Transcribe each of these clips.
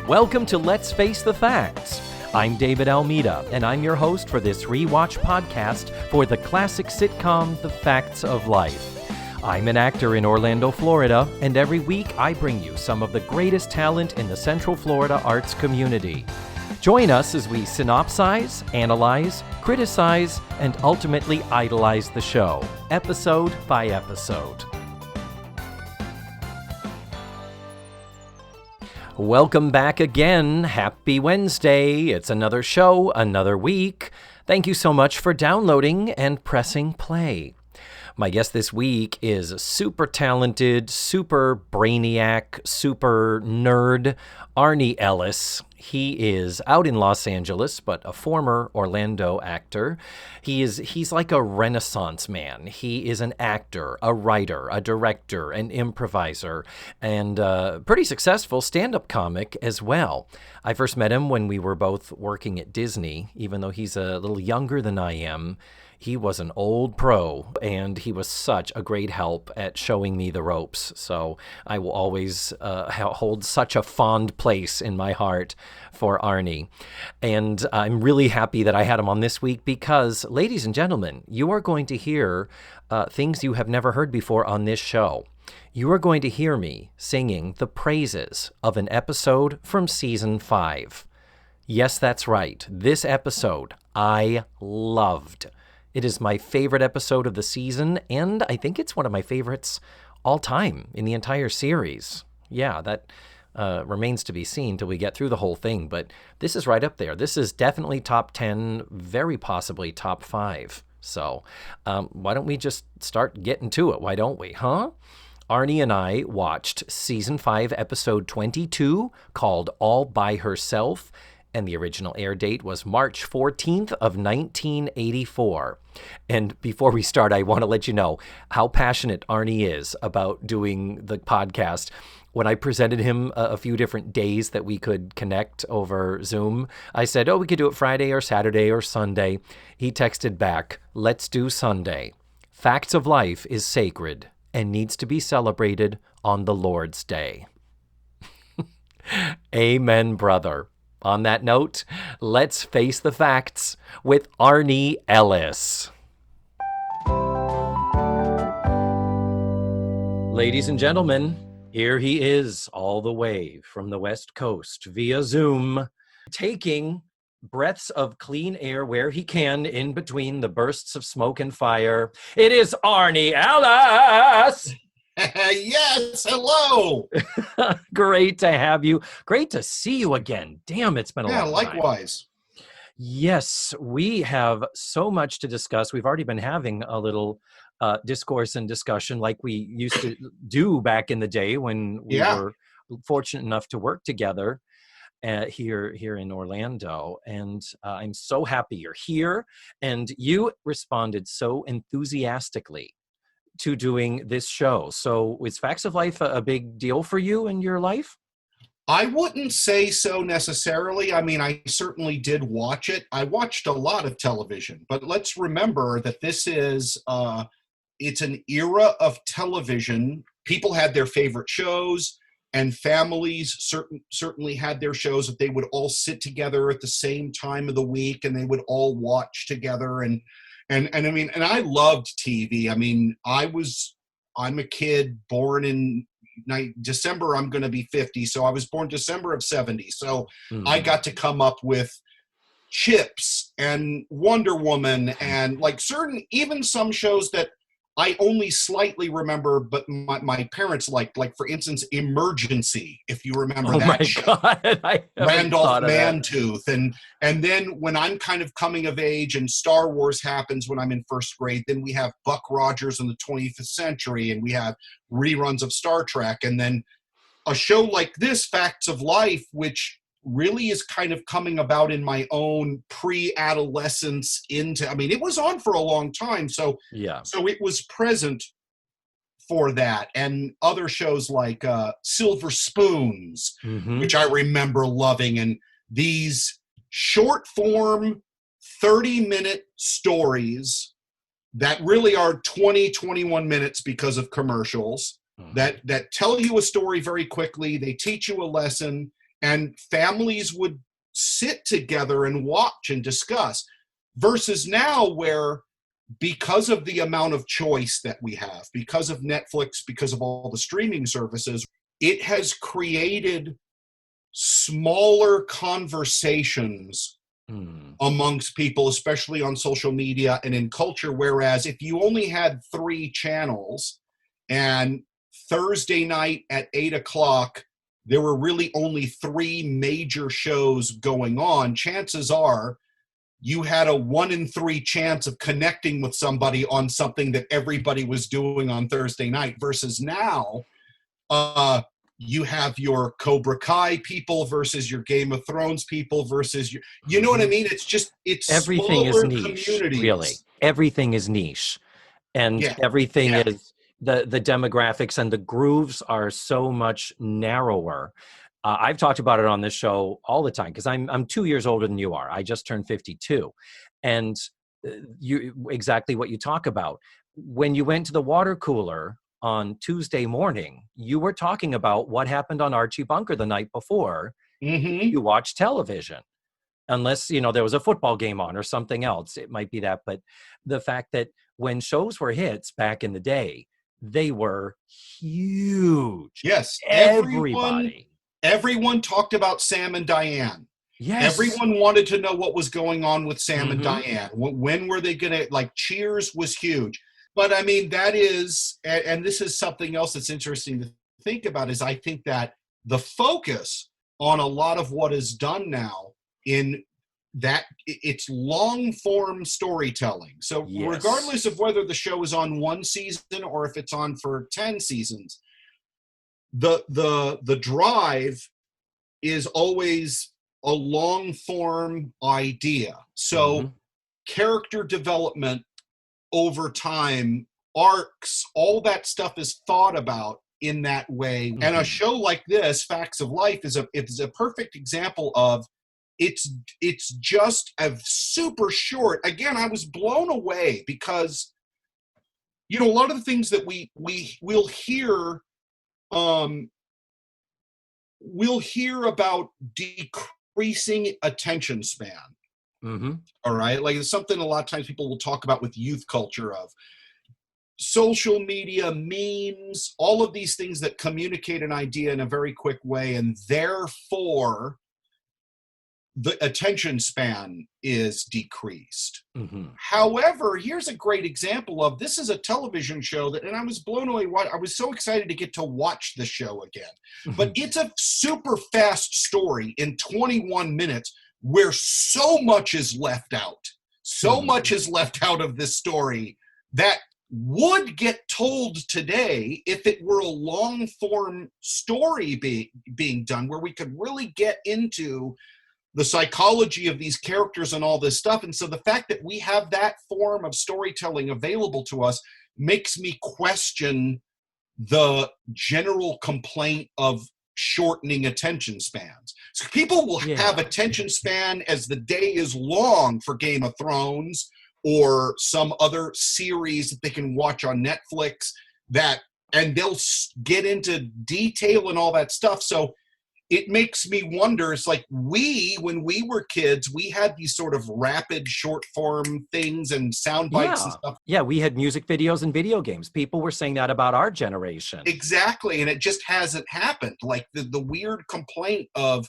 Welcome to Let's Face the Facts. I'm David Almeida, and I'm your host for this rewatch podcast for the classic sitcom The Facts of Life. I'm an actor in Orlando, Florida, and every week I bring you some of the greatest talent in the Central Florida arts community. Join us as we synopsize, analyze, criticize, and ultimately idolize the show, episode by episode. Welcome back again. Happy Wednesday. It's another show, another week. Thank you so much for downloading and pressing play. My guest this week is super talented, super brainiac, super nerd, Arnie Ellis. He is out in Los Angeles, but a former Orlando actor. He's like a Renaissance man. He is an actor, a writer, a director, an improviser, and a pretty successful stand-up comic as well. I first met him when we were both working at Disney, even though he's a little younger than I am. He was an old pro, and he was such a great help at showing me the ropes. So I will always hold such a fond place in my heart for Arnie. And I'm really happy that I had him on this week because, ladies and gentlemen, you are going to hear things you have never heard before on this show. You are going to hear me singing the praises of an episode from Season 5. Yes, that's right. This episode I loved. It is my favorite episode of the season, and I think it's one of my favorites all time in the entire series. Yeah, that remains to be seen till we get through the whole thing, but this is right up there. This is definitely top 10, very possibly top 5. So why don't we just start getting to it? Why don't we, huh? Arnie and I watched Season 5, Episode 22, called All by Herself, and the original air date was March 14th of 1984. And before we start, I want to let you know how passionate Arnie is about doing the podcast. When I presented him a few different days that we could connect over Zoom, I said, we could do it Friday or Saturday or Sunday. He texted back, let's do Sunday. Facts of life is sacred and needs to be celebrated on the Lord's Day. Amen, brother. On that note, let's face the facts with Arnie Ellis. Ladies and gentlemen, here he is all the way from the West Coast via Zoom, taking breaths of clean air where he can in between the bursts of smoke and fire. It is Arnie Ellis! Yes, hello. Great to have you. Great to see you again. Damn, it's been a long time. Yeah, likewise. Yes, we have so much to discuss. We've already been having a little discourse and discussion like we used to do back in the day when we were fortunate enough to work together here in Orlando. And I'm so happy you're here. And you responded so enthusiastically to doing this show. So is Facts of Life a big deal for you in your life? I wouldn't say so necessarily. I mean, I certainly did watch it. I watched a lot of television, but let's remember that this is, it's an era of television. People had their favorite shows, and families certainly had their shows that they would all sit together at the same time of the week, and they would all watch together. And I mean, and I loved TV. I mean, I'm a kid born in December. I'm going to be 50. So I was born December of 70. So I got to come up with Chips and Wonder Woman and like even some shows that I only slightly remember, but my parents liked, like for instance, Emergency, if you remember that show. God, Randolph Mantooth. And then when I'm kind of coming of age and Star Wars happens when I'm in first grade, then we have Buck Rogers in the 20th century, and we have reruns of Star Trek. And then a show like this, Facts of Life, which really is kind of coming about in my own pre-adolescence I mean, it was on for a long time. So it was present for that. And other shows like Silver Spoons, which I remember loving. And these short form 30-minute stories that really are 20, 21 minutes because of commercials that tell you a story very quickly. They teach you a lesson. and families would sit together and watch and discuss, versus now where, because of the amount of choice that we have, because of Netflix, because of all the streaming services, it has created smaller conversations amongst people, especially on social media and in culture. Whereas if you only had 3 channels and Thursday night at 8:00, there were really only 3 major shows going on, chances are you had a 1 in 3 chance of connecting with somebody on something that everybody was doing on Thursday night. Versus now, you have your Cobra Kai people versus your Game of Thrones people versus your, you know what I mean? It's everything is smaller niche, communities. really. Everything is niche. And everything is, the demographics and the grooves are so much narrower. I've talked about it on this show all the time because I'm 2 years older than you are. I just turned 52. And you exactly what you talk about. When you went to the water cooler on Tuesday morning, you were talking about what happened on Archie Bunker the night before. You watched television. Unless, there was a football game on or something else, it might be that. But the fact that when shows were hits back in the day, they were huge. Yes. Everyone talked about Sam and Diane. Yes. Everyone wanted to know what was going on with Sam and Diane. When were they going to, like, Cheers was huge. But I mean, that is, and this is something else that's interesting to think about, is I think that the focus on a lot of what is done now in that it's long form storytelling. So regardless of whether the show is on 1 season or if it's on for 10 seasons, the drive is always a long form idea. So character development over time, arcs, all that stuff is thought about in that way. And a show like this, Facts of Life, is a perfect example of it's just a super short. Again, I was blown away because, a lot of the things that we'll hear about decreasing attention span. All right. Like, it's something a lot of times people will talk about with youth culture, of social media, memes, all of these things that communicate an idea in a very quick way. And therefore, the attention span is decreased. However, here's a great example of, this is a television show that, and I was blown away. I was so excited to get to watch the show again. But it's a super fast story in 21 minutes where so much is left out. So much is left out of this story that would get told today if it were a long form story being done, where we could really get into the psychology of these characters and all this stuff. And so the fact that we have that form of storytelling available to us makes me question the general complaint of shortening attention spans. So people will have attention span as the day is long for Game of Thrones or some other series that they can watch on Netflix, and they'll get into detail and all that stuff. So it makes me wonder, it's like, when we were kids, we had these sort of rapid short form things and sound bites and stuff. Yeah, we had music videos and video games. People were saying that about our generation. Exactly. And it just hasn't happened. Like the weird complaint of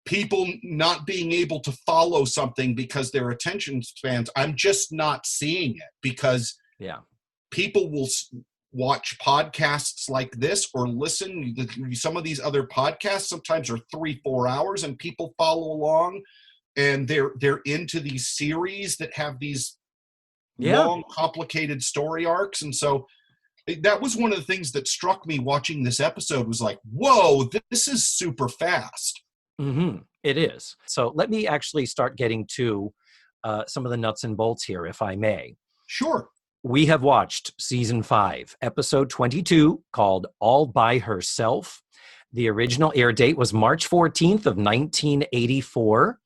people not being able to follow something because their attention spans, I'm just not seeing it, because people will watch podcasts like this or listen. Some of these other podcasts sometimes are 3-4 hours, and people follow along, and they're into these series that have these long, complicated story arcs. And so that was one of the things that struck me watching this episode, was like, whoa, this is super fast. It is. So let me actually start getting to some of the nuts and bolts here, if I may. Sure. We have watched season 5, episode 22, called All by Herself. The original air date was March 14th of 1984.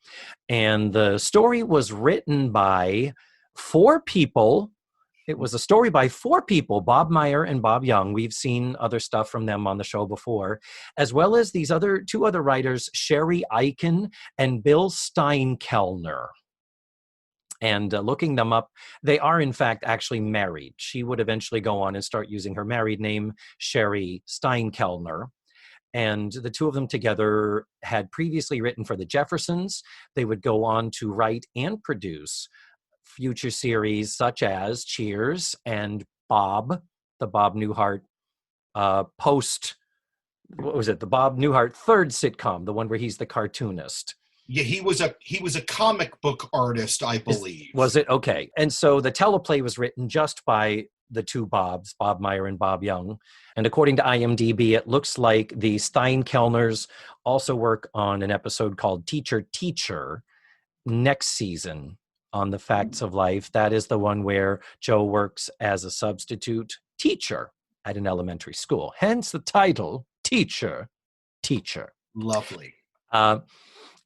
And the story was written by 4 people It was a story by 4 people, Bob Meyer and Bob Young. We've seen other stuff from them on the show before, as well as these 2 other writers, Sherry Eichen and Bill Steinkellner. And looking them up, they are in fact actually married. She would eventually go on and start using her married name, Sherry Steinkellner. And the 2 of them together had previously written for the Jeffersons. They would go on to write and produce future series such as Cheers and Bob, the Bob Newhart post, what was it? The Bob Newhart 3rd sitcom, the one where he's the cartoonist. Yeah, he was a comic book artist, I believe. Was it? Okay. And so the teleplay was written just by the 2 Bobs, Bob Meyer and Bob Young. And according to IMDb, it looks like the Steinkellners also work on an episode called Teacher Teacher next season on The Facts of Life. That is the one where Joe works as a substitute teacher at an elementary school. Hence the title, Teacher Teacher. Lovely.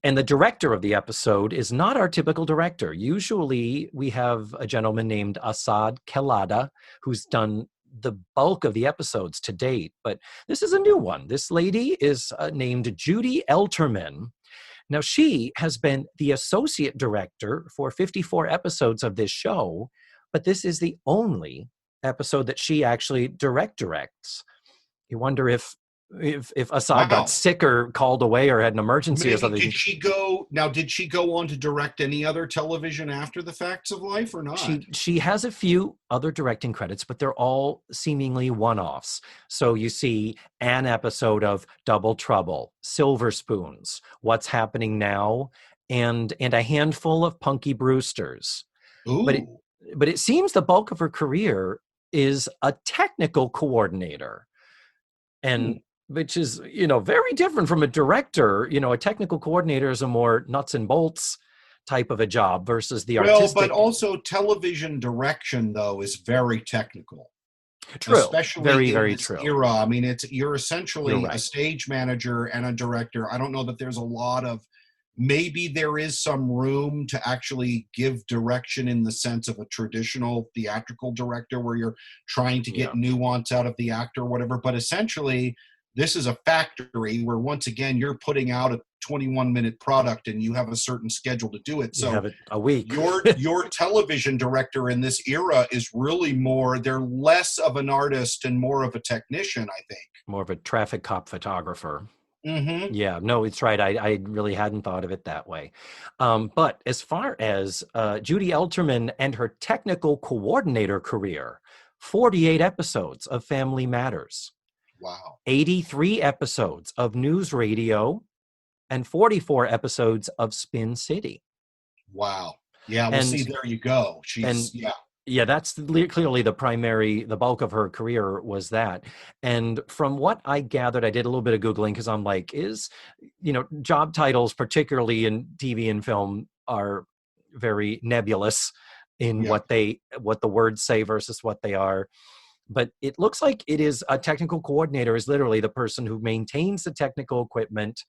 And the director of the episode is not our typical director. Usually we have a gentleman named Asad Kelada who's done the bulk of the episodes to date, but this is a new one. This lady is named Judy Elterman. Now, she has been the associate director for 54 episodes of this show, but this is the only episode that she actually directs. You wonder if Assad got sick or called away or had an emergency or something. Did she go on to direct any other television after The Facts of Life or not? She has a few other directing credits, but they're all seemingly one-offs. So you see an episode of Double Trouble, Silver Spoons, What's Happening Now, and a handful of Punky Brewsters. Ooh. But it seems the bulk of her career is a technical coordinator. And which is, very different from a director. A technical coordinator is a more nuts and bolts type of a job versus the artistic. Well, but also television direction, though, is very technical. True. Especially very, in very this true. era. I mean, you're essentially You're right. a stage manager and a director. I don't know that there's a lot of, maybe there is some room to actually give direction in the sense of a traditional theatrical director where you're trying to get nuance out of the actor or whatever. But essentially, this is a factory where, once again, you're putting out a 21-minute product and you have a certain schedule to do it. So you have it a week. your television director in this era is really they're less of an artist and more of a technician, I think. More of a traffic cop photographer. Mm-hmm. Yeah, no, it's right. I really hadn't thought of it that way. But as far as Judy Elterman and her technical coordinator career, 48 episodes of Family Matters. Wow. 83 episodes of News Radio and 44 episodes of Spin City. Wow. Yeah, well, see, there you go. Yeah, that's clearly the bulk of her career was that. And from what I gathered, I did a little bit of Googling because I'm like, job titles, particularly in TV and film, are very nebulous in what the words say versus what they are. But it looks like it is a technical coordinator is literally the person who maintains the technical equipment,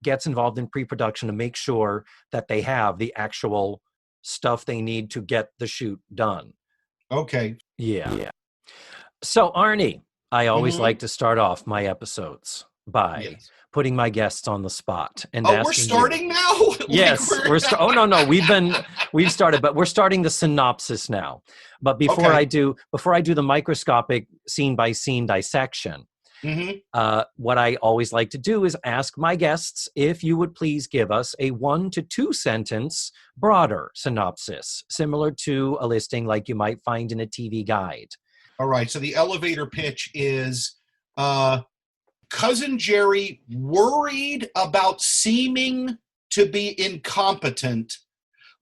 gets involved in pre-production to make sure that they have the actual stuff they need to get the shoot done. Okay. Yeah. So, Arnie, I always like to start off my episodes by putting my guests on the spot and asking we're starting now? Yes, we've started, but we're starting the synopsis now. But before I do the microscopic scene by scene dissection, what I always like to do is ask my guests if you would please give us a 1 to 2 sentence broader synopsis, similar to a listing like you might find in a TV guide. All right. So the elevator pitch is Cousin Jerry, worried about seeming to be incompetent,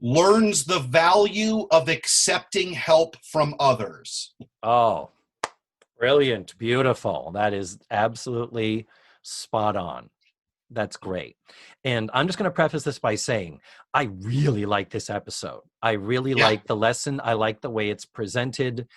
learns the value of accepting help from others. Oh, brilliant. Beautiful. That is absolutely spot on. That's great. And I'm just going to preface this by saying, I really like this episode. I really like the lesson. I like the way it's presented.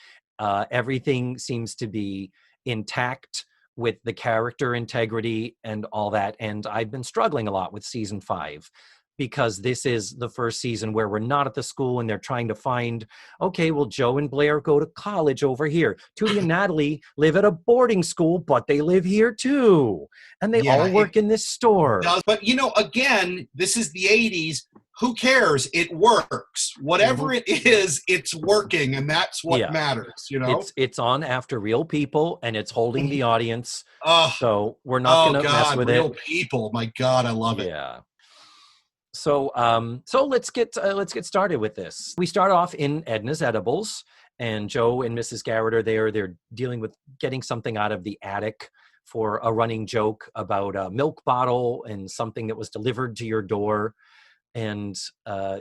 Everything seems to be intact with the character integrity and all that. And I've been struggling a lot with season 5. because this is the first season where we're not at the school and they're trying to find, okay, well, Joe and Blair go to college over here. Tootie and Natalie live at a boarding school, but they live here too. And they all work in this store. But, again, this is the 80s. Who cares? It works. Whatever it is, it's working, and that's what matters, It's on after real people, and it's holding the audience. So we're not going to mess with real people. My God, I love it. Yeah. So let's get started with this. We start off in Edna's Edibles, and Joe and Mrs. Garrett are there. They're dealing with getting something out of the attic for a running joke about a milk bottle and something that was delivered to your door. And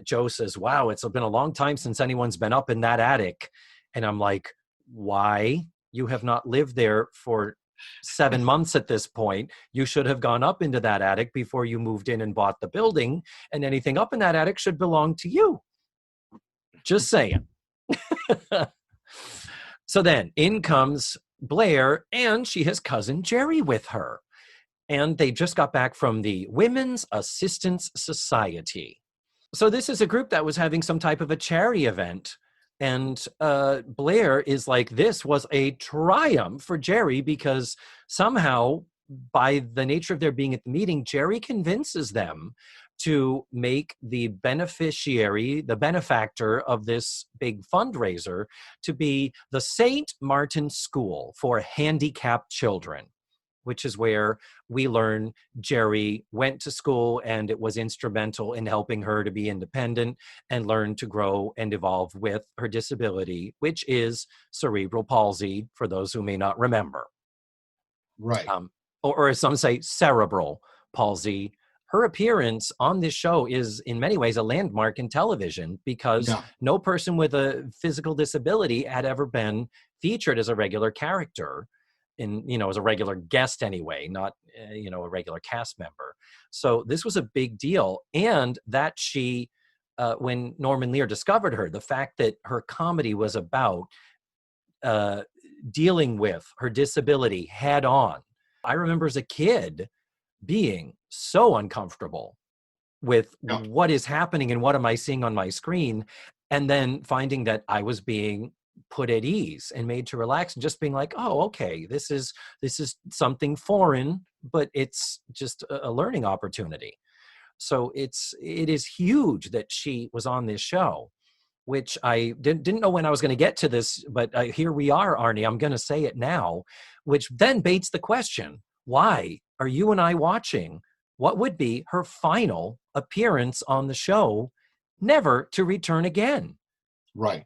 Joe says, wow, it's been a long time since anyone's been up in that attic. And I'm like, why? You have not lived there for 7 months at this point. You should have gone up into that attic before you moved in and bought the building, and anything up in that attic should belong to you. Just saying. So then in comes Blair, and she has cousin Jerry with her. And they just got back from the Women's Assistance Society. So this is a group that was having some type of a charity event. And Blair is like, this was a triumph for Jerry, because somehow, by the nature of their being at the meeting, Jerry convinces them to make the beneficiary, the benefactor of this big fundraiser, to be the St. Martin School for Handicapped Children, which is where we learn Jerry went to school, and it was instrumental in helping her to be independent and learn to grow and evolve with her disability, which is cerebral palsy, for those who may not remember. Right. Or as some say, cerebral palsy. Her appearance on this show is in many ways a landmark in television, because no person with a physical disability had ever been featured as a regular character. As a regular guest anyway, not, a regular cast member. So this was a big deal. And that she, when Norman Lear discovered her, the fact that her comedy was about dealing with her disability head on. I remember as a kid being so uncomfortable with what is happening and what am I seeing on my screen, and then finding that I was being put at ease and made to relax, and just being like, oh, okay, this is something foreign, but it's just a learning opportunity. So it is huge that she was on this show, which I didn't know when I was going to get to this, but here we are, Arnie. I'm going to say it now, which then baits the question, why are you and I watching what would be her final appearance on the show, never to return again? Right.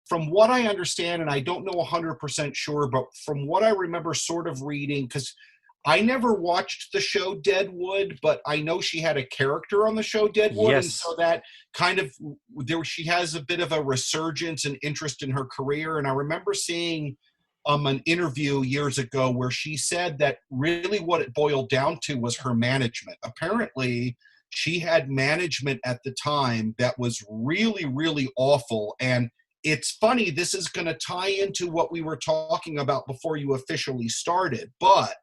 From what I understand, and I don't know 100% sure, but from what I remember sort of reading, because I never watched the show Deadwood, but I know she had a character on the show Deadwood. Yes. And so that kind of, she has a bit of a resurgence and interest in her career. And I remember seeing an interview years ago where she said that really what it boiled down to was her management. Apparently, she had management at the time that was really, really awful. And it's funny, this is going to tie into what we were talking about before you officially started, but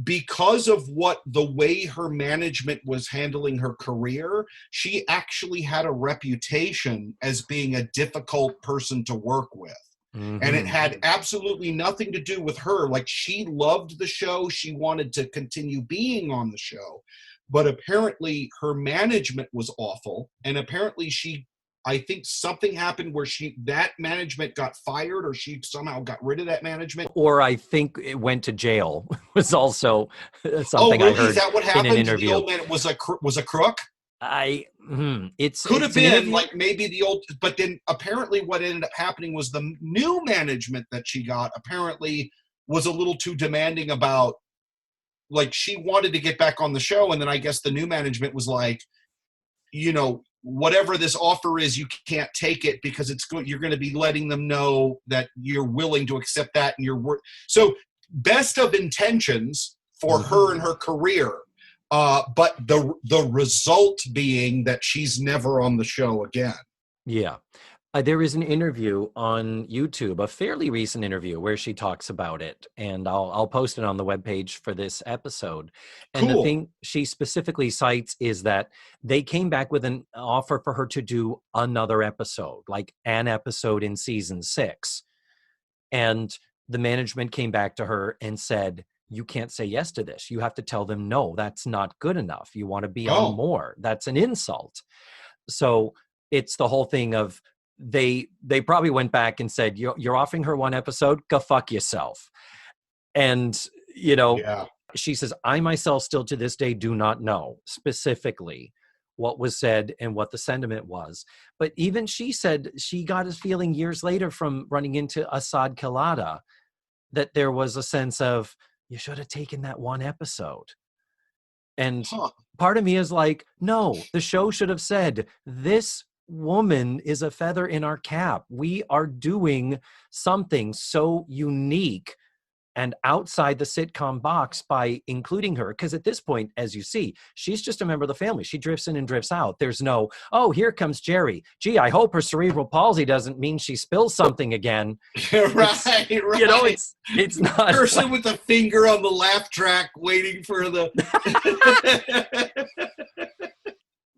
because of the way her management was handling her career, she actually had a reputation as being a difficult person to work with. Mm-hmm. And it had absolutely nothing to do with her. Like, she loved the show. She wanted to continue being on the show. But apparently her management was awful. And apparently I think something happened where that management got fired, or she somehow got rid of that management. Or I think it went to jail was also something I heard. Is that what happened? In an interview. The old man was a crook? It's could have been like maybe the old, but then apparently what ended up happening was the new management that she got apparently was a little too demanding about, like, she wanted to get back on the show, and then I guess the new management was like, whatever this offer is, you can't take it because you're going to be letting them know that you're willing to accept that and your work. So best of intentions for her and her career. But the result being that she's never on the show again. Yeah. There is an interview on YouTube, a fairly recent interview, where she talks about it, and I'll post it on the webpage for this episode. And the Cool. thing she specifically cites is that they came back with an offer for her to do another episode, like an episode in season 6. And the management came back to her and said, "You can't say yes to this. You have to tell them, no, that's not good enough. You want to be on Oh, more. That's an insult." So it's the whole thing of they probably went back and said, you're offering her one episode, go fuck yourself. And you know, yeah. she says, I myself still to this day do not know specifically what was said and what the sentiment was. But even she said she got a feeling years later from running into Assad Kalada that there was a sense of, you should have taken that one episode. And Huh. part of me is like, no, the show should have said, this woman is a feather in our cap. We are doing something so unique and outside the sitcom box by including her. Because at this point, as you see, she's just a member of the family. She drifts in and drifts out. There's no, oh, here comes Jerry. Gee, I hope her cerebral palsy doesn't mean she spills something again. Right, It's, right. you know, it's not Person with the finger on the laugh track waiting for the.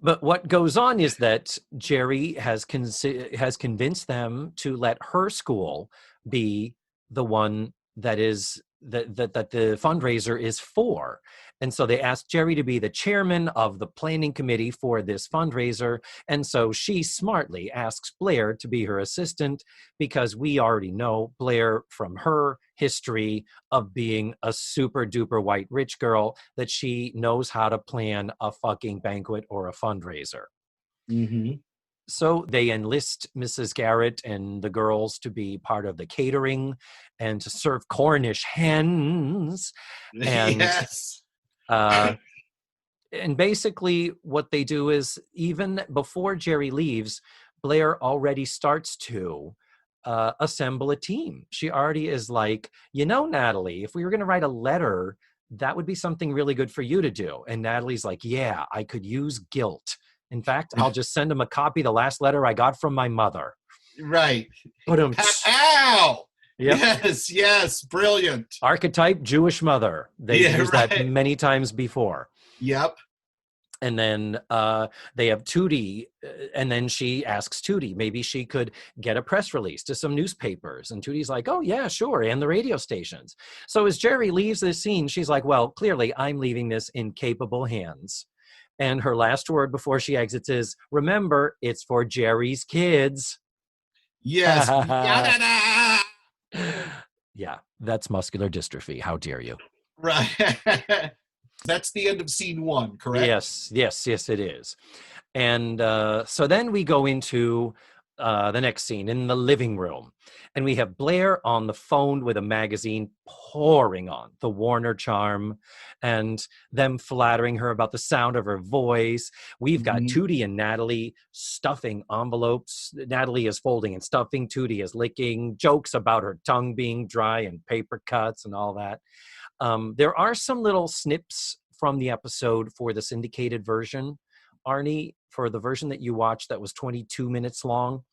But what goes on is that Jerry has convinced them to let her school be the one that is that the fundraiser is for. And so they asked Jerry to be the chairman of the planning committee for this fundraiser. And so she smartly asks Blair to be her assistant, because we already know Blair from her history of being a super duper white rich girl, that she knows how to plan a fucking banquet or a fundraiser. Mm-hmm. So they enlist Mrs. Garrett and the girls to be part of the catering and to serve Cornish hens. And Yes. uh, and basically what they do is, even before Jerry leaves, Blair already starts to assemble a team. She already is like, Natalie, if we were going to write a letter, that would be something really good for you to do. And Natalie's like, yeah, I could use guilt. In fact, I'll just send him a copy of the last letter I got from my mother. Right. But Pow! yep. Yes, yes, brilliant. Archetype Jewish mother. They've Yeah, used that right. many times before. Yep. And then they have Tootie, and then she asks Tootie, maybe she could get a press release to some newspapers. And Tootie's like, oh, yeah, sure, and the radio stations. So as Jerry leaves this scene, she's like, well, clearly I'm leaving this in capable hands. And her last word before she exits is, remember, it's for Jerry's kids. Yes. Yada-da! Yeah, that's muscular dystrophy. How dare you? Right. That's the end of scene 1, correct? Yes, it is. And so then we go into the next scene in the living room. And we have Blair on the phone with a magazine pouring on the Warner charm and them flattering her about the sound of her voice. We've got Mhm. Tootie and Natalie stuffing envelopes. Natalie is folding and stuffing. Tootie is licking. Jokes about her tongue being dry and paper cuts and all that. There are some little snips from the episode for the syndicated version. Arnie, for the version that you watched that was 22 minutes long,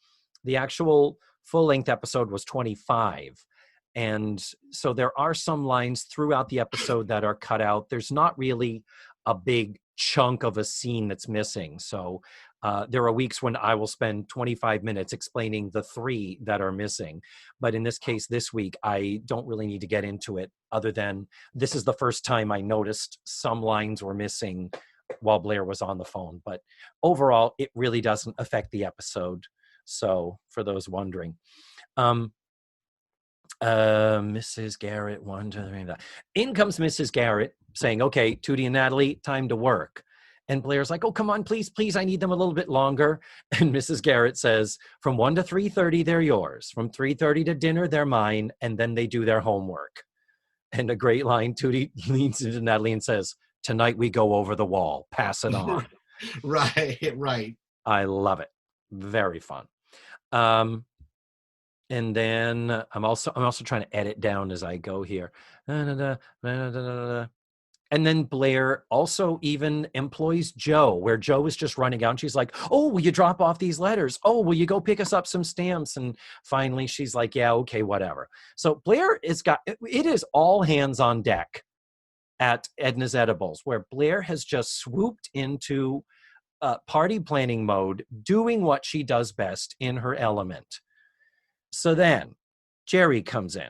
the actual full-length episode was 25. And so there are some lines throughout the episode that are cut out. There's not really a big chunk of a scene that's missing. So there are weeks when I will spend 25 minutes explaining the 3 that are missing. But in this case, this week, I don't really need to get into it, other than this is the first time I noticed some lines were missing while Blair was on the phone. But overall, it really doesn't affect the episode. So for those wondering, Mrs. Garrett, 1, 2, 3. In comes Mrs. Garrett saying, okay, Tootie and Natalie, time to work. And Blair's like, oh, come on, please, I need them a little bit longer. And Mrs. Garrett says, from 1 to 3:30, they're yours. From 3:30 to dinner, they're mine. And then they do their homework. And a great line, Tootie leans into Natalie and says, tonight we go over the wall. Pass it on. Right. I love it. Very fun. And then I'm also trying to edit down as I go here. And then Blair also even employs Joe, where Joe is just running out and she's like, oh, will you drop off these letters? Oh, will you go pick us up some stamps? And finally she's like, yeah, okay, whatever. So Blair it is all hands on deck at Edna's Edibles, where Blair has just swooped into party planning mode, doing what she does best in her element. So then Jerry comes in.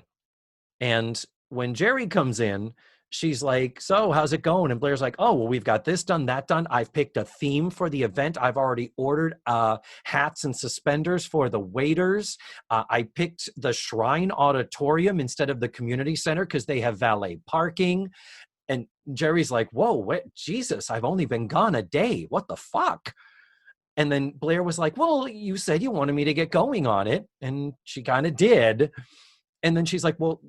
And when Jerry comes in, she's like, so how's it going? And Blair's like, oh, well, we've got this done, that done. I've picked a theme for the event. I've already ordered hats and suspenders for the waiters. I picked the Shrine Auditorium instead of the community center because they have valet parking. And Jerry's like, whoa, what? Jesus, I've only been gone a day. What the fuck? And then Blair was like, well, you said you wanted me to get going on it. And she kind of did. And then she's like, well,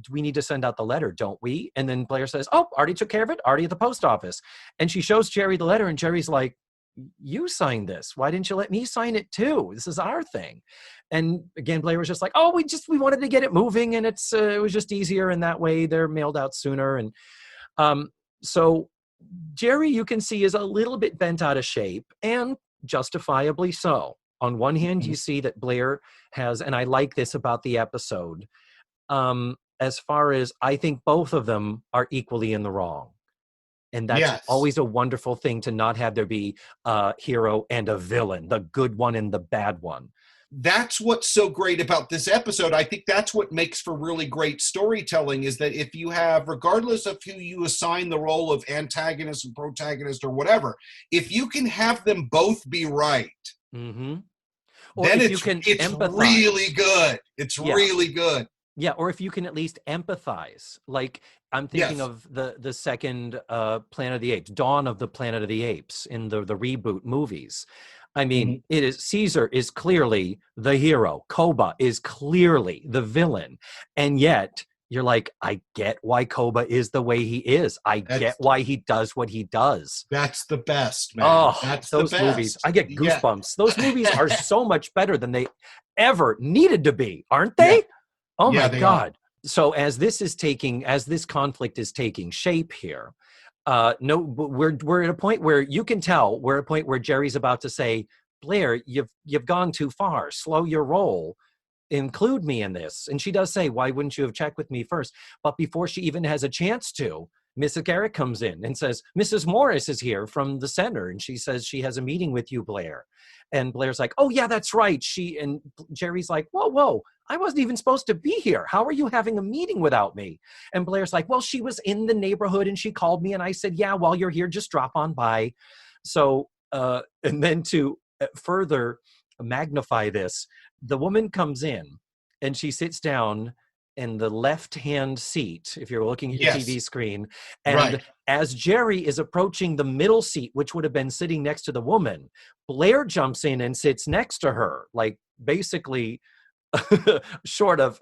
we need to send out the letter, don't we? And then Blair says, oh, already took care of it, already at the post office. And she shows Jerry the letter, and Jerry's like, you signed this. Why didn't you let me sign it too? This is our thing. And again, Blair was just like, oh, we wanted to get it moving, and it was just easier, and that way they're mailed out sooner. And so Jerry, you can see, is a little bit bent out of shape, and justifiably so. On one hand, you see that Blair has, and I like this about the episode, as far as I think both of them are equally in the wrong. And that's always a wonderful thing, to not have there be a hero and a villain, the good one and the bad one. That's what's so great about this episode. I think that's what makes for really great storytelling, is that if you have, regardless of who you assign the role of antagonist and protagonist or whatever, if you can have them both be right, then it's really good. It's really good. Yeah, or if you can at least empathize. Like, I'm thinking of the second Planet of the Apes, Dawn of the Planet of the Apes, in the reboot movies. I mean, it is, Caesar is clearly the hero. Koba is clearly the villain. And yet, you're like, I get why Koba is the way he is. I get why he does what he does. That's the best, man. Oh, that's those the best. Movies. I get goosebumps. Those movies are so much better than they ever needed to be, aren't they? Oh my God. So as this conflict is taking shape here, we're at a point where you can tell we're at a point where Jerry's about to say, Blair, you've gone too far. Slow your roll. Include me in this. And she does say, why wouldn't you have checked with me first? But before she even has a chance to, Mrs. Garrett comes in and says, Mrs. Morris is here from the center. And she says she has a meeting with you, Blair. And Blair's like, oh yeah, that's right. And Jerry's like, whoa, I wasn't even supposed to be here. How are you having a meeting without me? And Blair's like, well, she was in the neighborhood and she called me and I said, yeah, while you're here, just drop on by. So, and then to further magnify this, the woman comes in and she sits down in the left-hand seat, if you're looking at your TV screen. And as Jerry is approaching the middle seat, which would have been sitting next to the woman, Blair jumps in and sits next to her, like basically short of,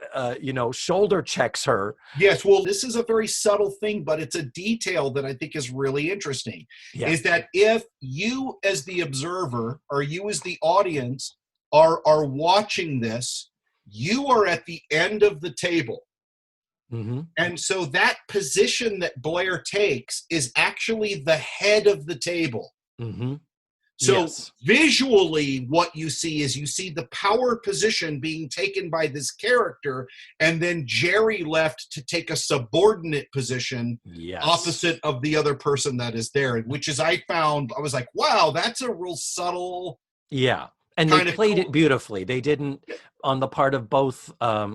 shoulder checks her. Yes, well, this is a very subtle thing, but it's a detail that I think is really interesting, is that if you as the observer or you as the audience are watching this, you are at the end of the table. And so that position that Blair takes is actually the head of the table. So visually, what you see is you see the power position being taken by this character, and then Jerry left to take a subordinate position opposite of the other person that is there, which is, I was like, wow, that's a real subtle. Yeah. And they played it beautifully. They didn't, on the part of both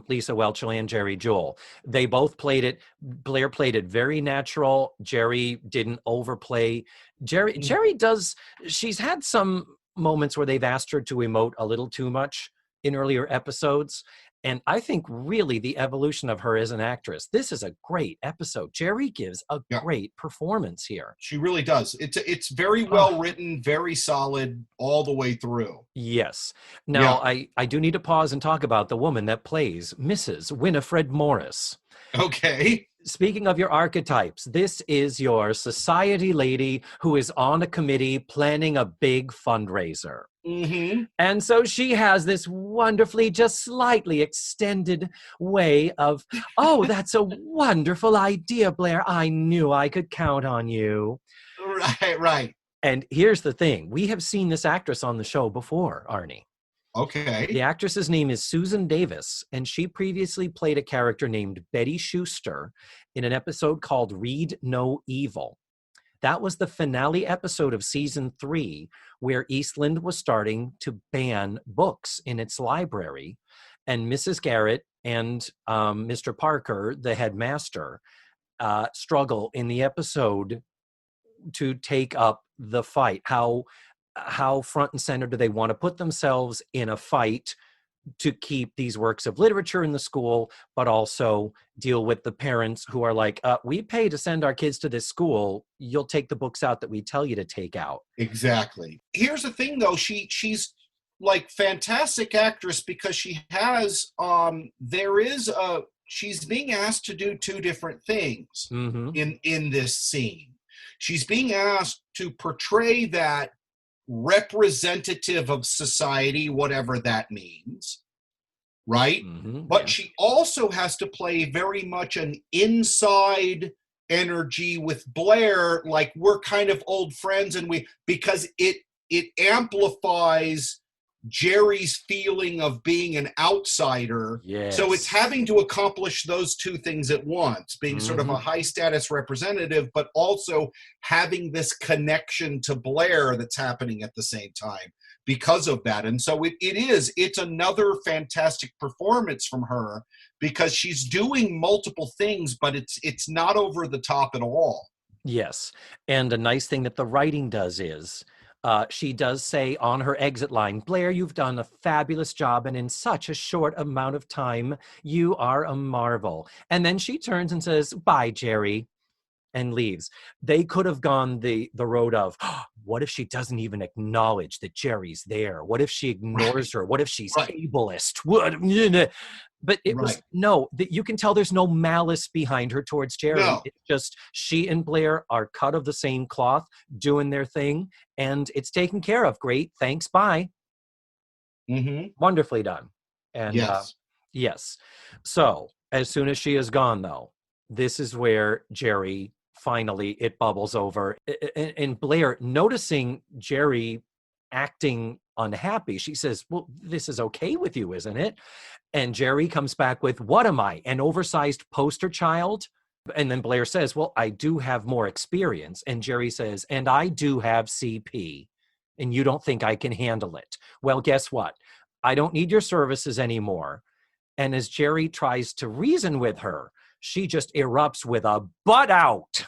Lisa Welch and Jerry Joel, they both played it. Blair played it very natural. Jerry didn't overplay. Jerry does, she's had some moments where they've asked her to emote a little too much in earlier episodes. And I think really the evolution of her as an actress, this is a great episode. Jerry gives a great performance here. She really does. It's very well written, very solid all the way through. Yes. Now, I do need to pause and talk about the woman that plays Mrs. Winifred Morris. Okay. Speaking of your archetypes, this is your society lady who is on a committee planning a big fundraiser. Mm-hmm. And so she has this wonderfully, just slightly extended way of, oh, that's a wonderful idea, Blair. I knew I could count on you. Right, right. And here's the thing. We have seen this actress on the show before, Arnie. The Okay. actress's name is Susan Davis, and she previously played a character named Betty Schuster in an episode called Read No Evil. That was the finale episode of season 3, where Eastland was starting to ban books in its library. And Mrs. Garrett and Mr. Parker, the headmaster, struggle in the episode to take up the fight. How front and center do they want to put themselves in a fight to keep these works of literature in the school, but also deal with the parents who are like, we pay to send our kids to this school. You'll take the books out that we tell you to take out. Exactly. Here's the thing, though. She's like fantastic actress because she has she's being asked to do two different things in this scene. She's being asked to portray that representative of society, whatever that means, right? But she also has to play very much an inside energy with Blair, like we're kind of old friends, and because it amplifies Jerry's feeling of being an outsider. Yes. So it's having to accomplish those two things at once, being sort of a high status representative, but also having this connection to Blair that's happening at the same time because of that. And so it's another fantastic performance from her because she's doing multiple things, but it's not over the top at all. Yes. And a nice thing that the writing does is she does say on her exit line, Blair, you've done a fabulous job, and in such a short amount of time, you are a marvel. And then she turns and says, bye, Jerry, and leaves. They could have gone the road of, what if she doesn't even acknowledge that Jerry's there? What if she ignores her? What if she's ableist? But it was, no, you can tell there's no malice behind her towards Jerry. No. It's just she and Blair are cut of the same cloth, doing their thing, and it's taken care of. Great, thanks, bye. Wonderfully done. And yes. So as soon as she is gone, though, this is where Jerry, finally, it bubbles over. And Blair, noticing Jerry acting unhappy, she says, well, this is okay with you, isn't it? And Jerry comes back with, what am I, an oversized poster child? And then Blair says, well, I do have more experience. And Jerry says, and I do have CP. And you don't think I can handle it. Well, guess what? I don't need your services anymore. And as Jerry tries to reason with her, she just erupts with a butt out.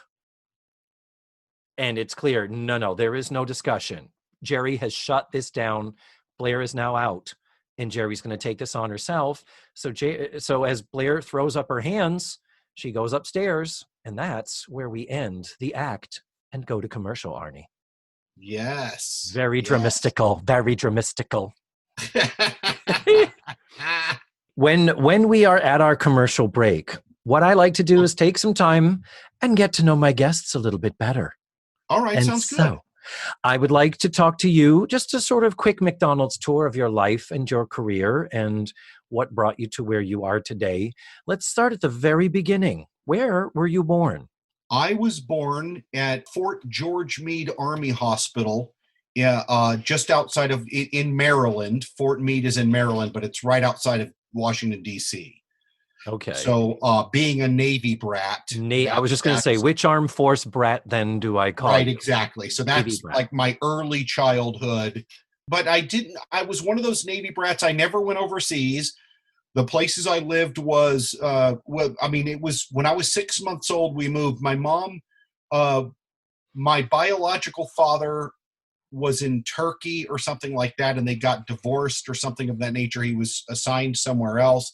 And it's clear, no, there is no discussion. Jerry has shut this down. Blair is now out. And Jerry's going to take this on herself. So as Blair throws up her hands, she goes upstairs. And that's where we end the act and go to commercial, Arnie. Yes. Very dramatical. Very dramatical. When we are at our commercial break, what I like to do is take some time and get to know my guests a little bit better. All right, sounds good. I would like to talk to you, just a sort of quick McDonald's tour of your life and your career and what brought you to where you are today. Let's start at the very beginning. Where were you born? I was born at Fort George Meade Army Hospital, just outside of, in Maryland. Fort Meade is in Maryland, but it's right outside of Washington, D.C. Okay. So being a Navy brat. I was just going to say, which armed force brat then do I call Right, you? exactly. So that's like my early childhood. But I was one of those Navy brats. I never went overseas. The places I lived was, it was when I was 6 months old, we moved. My mom, my biological father was in Turkey or something like that, and they got divorced or something of that nature. He was assigned somewhere else.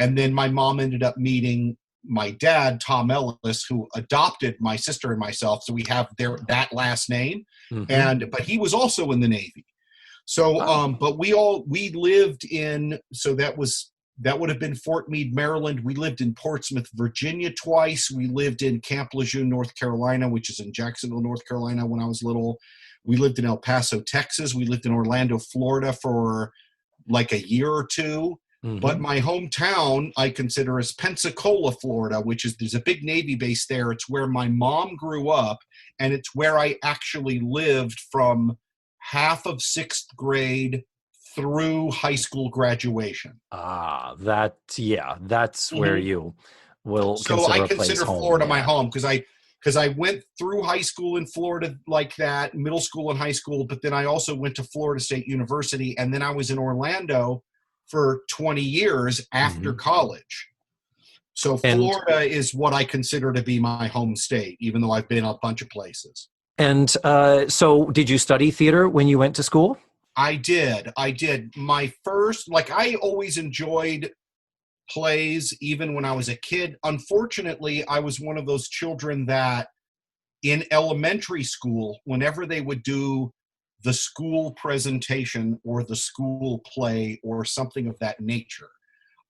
And then my mom ended up meeting my dad, Tom Ellis, who adopted my sister and myself. So we have that last name. But he was also in the Navy. So, but we lived in, so that would have been Fort Meade, Maryland. We lived in Portsmouth, Virginia twice. We lived in Camp Lejeune, North Carolina, which is in Jacksonville, North Carolina when I was little. we lived in El Paso, Texas. We lived in Orlando, Florida for like a year or two. Mm-hmm. But my hometown, I consider, is Pensacola, Florida, there's a big Navy base there. It's where my mom grew up, and it's where I actually lived from half of 6th grade through high school graduation. That's where you will So I consider a place consider home. Florida my home because I went through high school in Florida like that, middle school and high school, but then I also went to Florida State University, and then I was in Orlando for 20 years after college. So Florida is what I consider to be my home state, even though I've been a bunch of places. And so did you study theater when you went to school? I did. My first, I always enjoyed plays, even when I was a kid. Unfortunately, I was one of those children that in elementary school, whenever they would do the school presentation or the school play or something of that nature,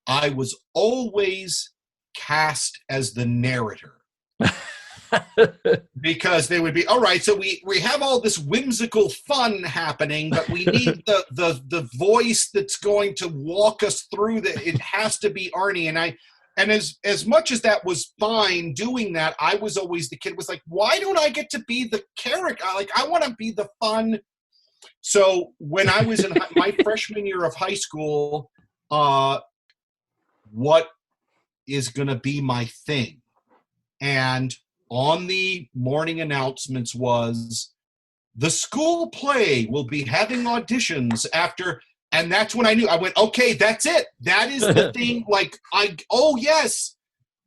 I was always cast as the narrator. Because they would be, all right, so we have all this whimsical fun happening, but we need the voice that's going to walk us through it has to be Arnie. And as much as that was fine doing that, I was always the kid was like, why don't I get to be the character? I want to be the fun. So when I was in my freshman year of high school, what is going to be my thing? And on the morning announcements was the school play will be having auditions after. And that's when I knew. I went, okay, that's it. That is the thing. Yes.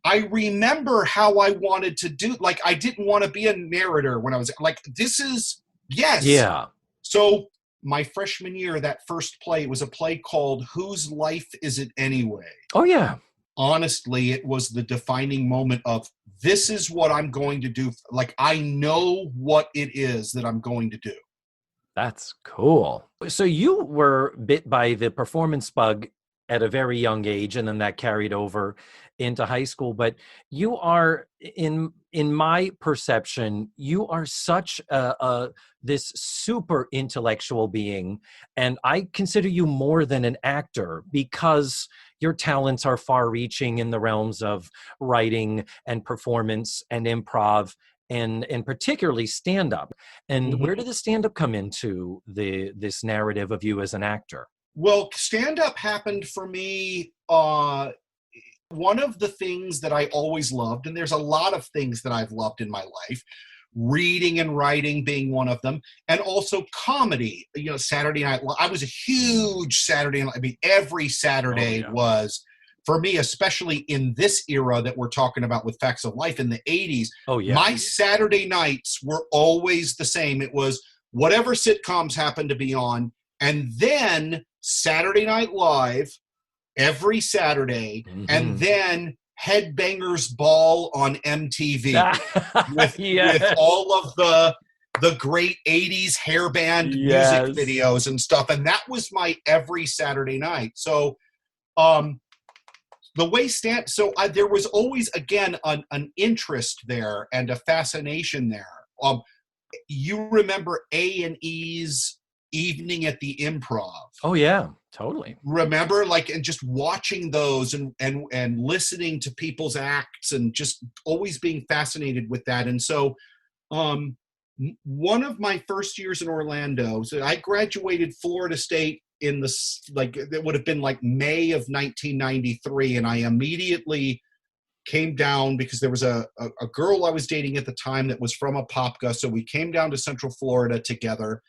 I remember how I wanted to do. I didn't want to be a narrator when I was this is, yes. Yeah. So my freshman year, that first play was a play called Whose Life Is It Anyway? Oh, yeah. Honestly, it was the defining moment of this is what I'm going to do. I know what it is that I'm going to do. That's cool. So you were bit by the performance bug at a very young age, and then that carried over into high school. But you are, in my perception, you are such this super intellectual being, and I consider you more than an actor because your talents are far-reaching in the realms of writing and performance and improv. And particularly stand-up. And where did the stand-up come into this narrative of you as an actor? Well, stand-up happened for me. One of the things that I always loved, and there's a lot of things that I've loved in my life, reading and writing being one of them, and also comedy. Saturday Night Live. I was a huge Saturday Night. Every Saturday was, for me, especially in this era that we're talking about with Facts of Life in the 80s, my Saturday nights were always the same. It was whatever sitcoms happened to be on, and then Saturday Night Live every Saturday, and then Headbangers Ball on MTV with all of the great 80s hairband music videos and stuff. And that was my every Saturday night. So the way there was always, again, an interest there and a fascination there. You remember A&E's Evening at the Improv? Oh yeah, totally. Remember, and just watching those and listening to people's acts and just always being fascinated with that. And so, one of my first years in Orlando, so I graduated Florida State in it would have been May of 1993, and I immediately came down because there was a girl I was dating at the time that was from Apopka, so we came down to Central Florida together,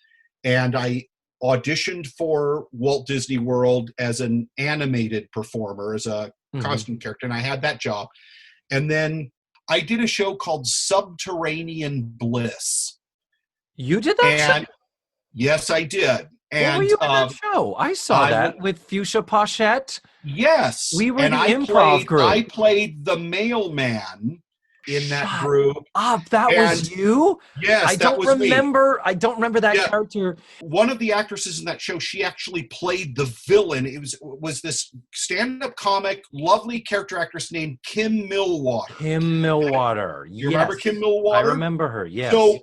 and I auditioned for Walt Disney World as an animated performer, as a costume character, and I had that job. And then I did a show called Subterranean Bliss. You did that show? Yes, I did. And were you in that show? I saw that with Fuchsia Pochette. Yes. We were the improv group. I played the mailman in that group. That was you? Yes, I don't remember that character. One of the actresses in that show, she actually played the villain. It was this stand-up comic, lovely character actress named Kim Millwater. Kim Millwater. You remember Kim Millwater? I remember her, yes. So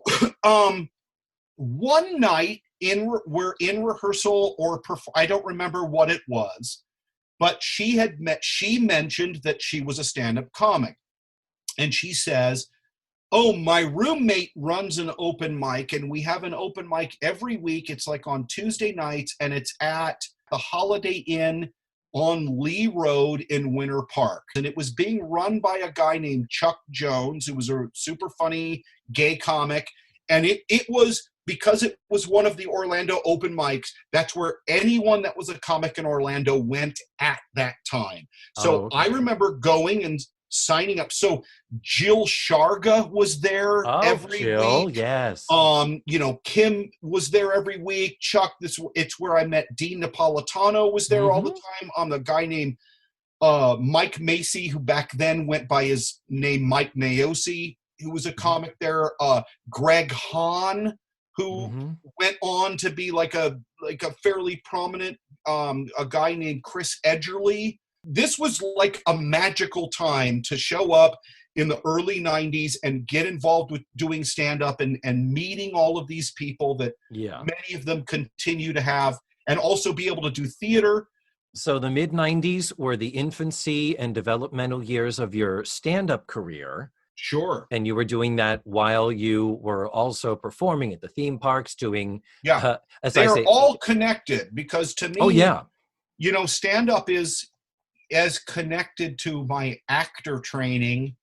one night we're in rehearsal or I don't remember what it was, but she mentioned that she was a stand-up comic. And she says, oh, my roommate runs an open mic, and we have an open mic every week. It's like on Tuesday nights, and it's at the Holiday Inn on Lee Road in Winter Park. And it was being run by a guy named Chuck Jones, who was a super funny gay comic. And it was, because it was one of the Orlando open mics, that's where anyone that was a comic in Orlando went at that time. So I remember going and signing up. So Jill Sharga was there every week. Yes. Kim was there every week. Chuck, it's where I met Dean Napolitano was there all the time. The guy named Mike Macy, who back then went by his name Mike Mayosi, who was a comic there. Greg Hahn, who went on to be like a fairly prominent, a guy named Chris Edgerly. This was like a magical time to show up in the early 90s and get involved with doing stand-up and meeting all of these people that many of them continue to have, and also be able to do theater. So the mid-90s were the infancy and developmental years of your stand-up career. Sure. And you were doing that while you were also performing at the theme parks, doing... They're all connected, because to me, stand-up is as connected to my actor training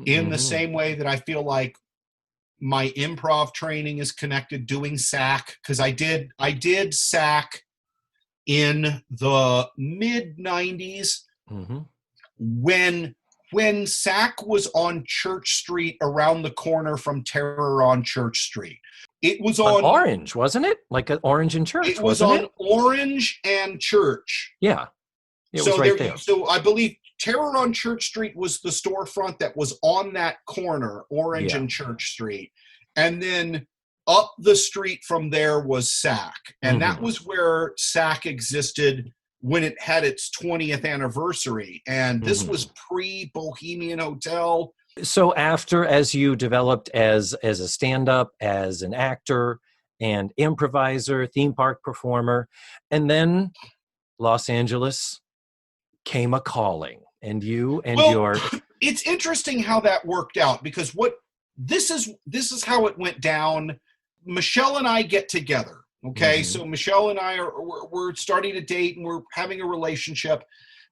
in the same way that I feel like my improv training is connected doing SAC, because I did SAC in the mid 90s when SAC was on Church Street, around the corner from Terror on Church Street. It was on Orange, wasn't it? Like an Orange and Church. It was on Orange and Church. Yeah. It was right there. So I believe Terror on Church Street was the storefront that was on that corner, Orange and Church Street. And then up the street from there was SAC. And that was where SAC existed when it had its 20th anniversary. And this was pre-Bohemian Hotel. So as you developed as a stand-up, as an actor and improviser, theme park performer, and then Los Angeles came a calling, and you and it's interesting how that worked out, because this is how it went down. Michelle and I get together. Okay. So Michelle and I we're starting to date, and we're having a relationship.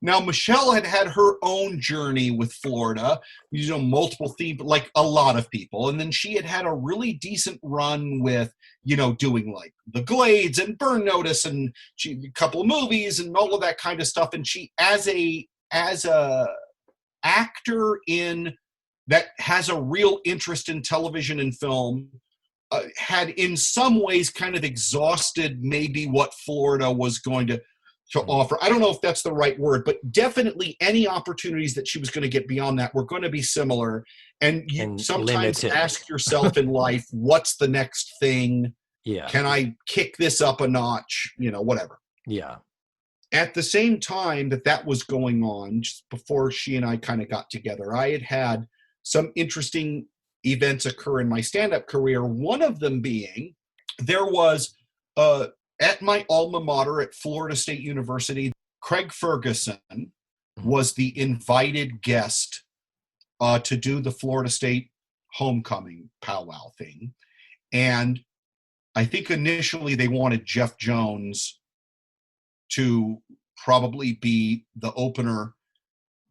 Now, Michelle had her own journey with Florida, multiple themes, like a lot of people. And then she had a really decent run with, doing like The Glades and Burn Notice, and a couple of movies and all of that kind of stuff. And she, as a actor that has a real interest in television and film, had in some ways kind of exhausted maybe what Florida was going to offer. I don't know if that's the right word, but definitely any opportunities that she was going to get beyond that were going to be similar. And you sometimes limited. Ask yourself in life, what's the next thing? Yeah. Can I kick this up a notch? Whatever. Yeah. At the same time that was going on, just before she and I kind of got together, I had some interesting events occur in my stand-up career. One of them being, there was at my alma mater at Florida State University, Craig Ferguson was the invited guest to do the Florida State homecoming powwow thing. And I think initially they wanted Jeff Jones to probably be the opener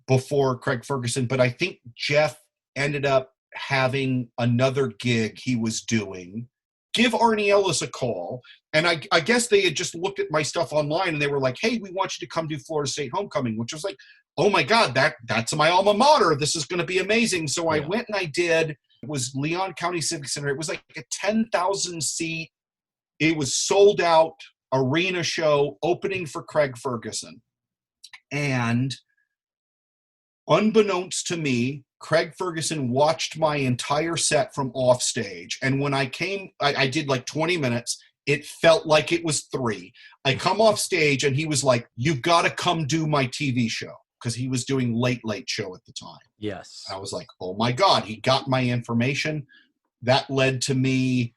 before Craig Ferguson, but I think Jeff ended up having another gig he was doing. Give Arnie Ellis a call. And I guess they had just looked at my stuff online, and they were like, hey, we want you to come do Florida State homecoming, which was like, oh my God, that's my alma mater. This is going to be amazing. So I went and I did. It was Leon County Civic Center. It was like a 10,000 seat. It was sold out arena show opening for Craig Ferguson. And unbeknownst to me, Craig Ferguson watched my entire set from offstage. And when I came, I did like 20 minutes. It felt like it was 3. I come off stage and he was like, you've got to come do my TV show. Because he was doing Late Show at the time. Yes. I was like, oh my God, he got my information. That led to me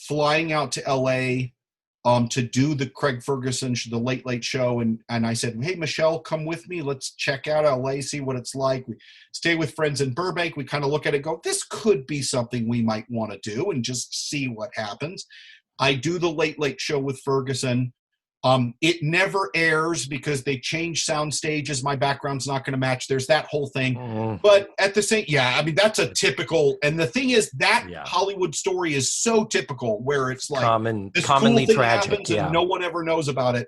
flying out to LA to do the Craig Ferguson, the Late Late Show. And I said, hey, Michelle, come with me. Let's check out LA, see what it's like. We stay with friends in Burbank. We kind of look at it, go, this could be something we might want to do and just see what happens. I do the Late Late Show with Ferguson. It never airs because they change sound stages. My background's not going to match. There's that whole thing. But at the same, I mean, that's a typical, and the thing is that Hollywood story is so typical where it's like this commonly cool thing tragic happens and no one ever knows about it.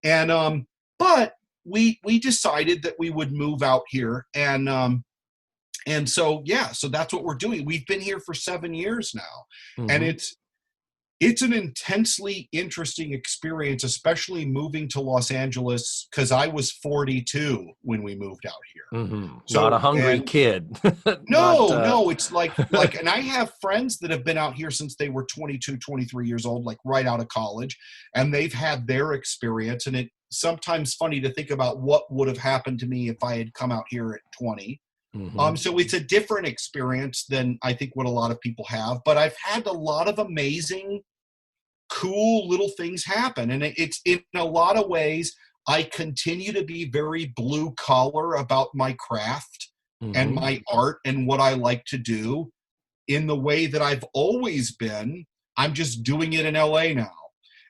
And, but we decided that we would move out here. And so, so that's what we're doing. We've been here for 7 years now, and it's an intensely interesting experience, especially moving to Los Angeles, because I was 42 when we moved out here. So, not a hungry kid. No, it's like, and I have friends that have been out here since they were 22, 23 years old, like right out of college, and they've had their experience. And it's sometimes funny to think about what would have happened to me if I had come out here at 20. So it's a different experience than I think what a lot of people have, but I've had a lot of amazing, cool little things happen. And it's in a lot of ways, I continue to be very blue collar about my craft and my art and what I like to do in the way that I've always been. I'm just doing it in LA now.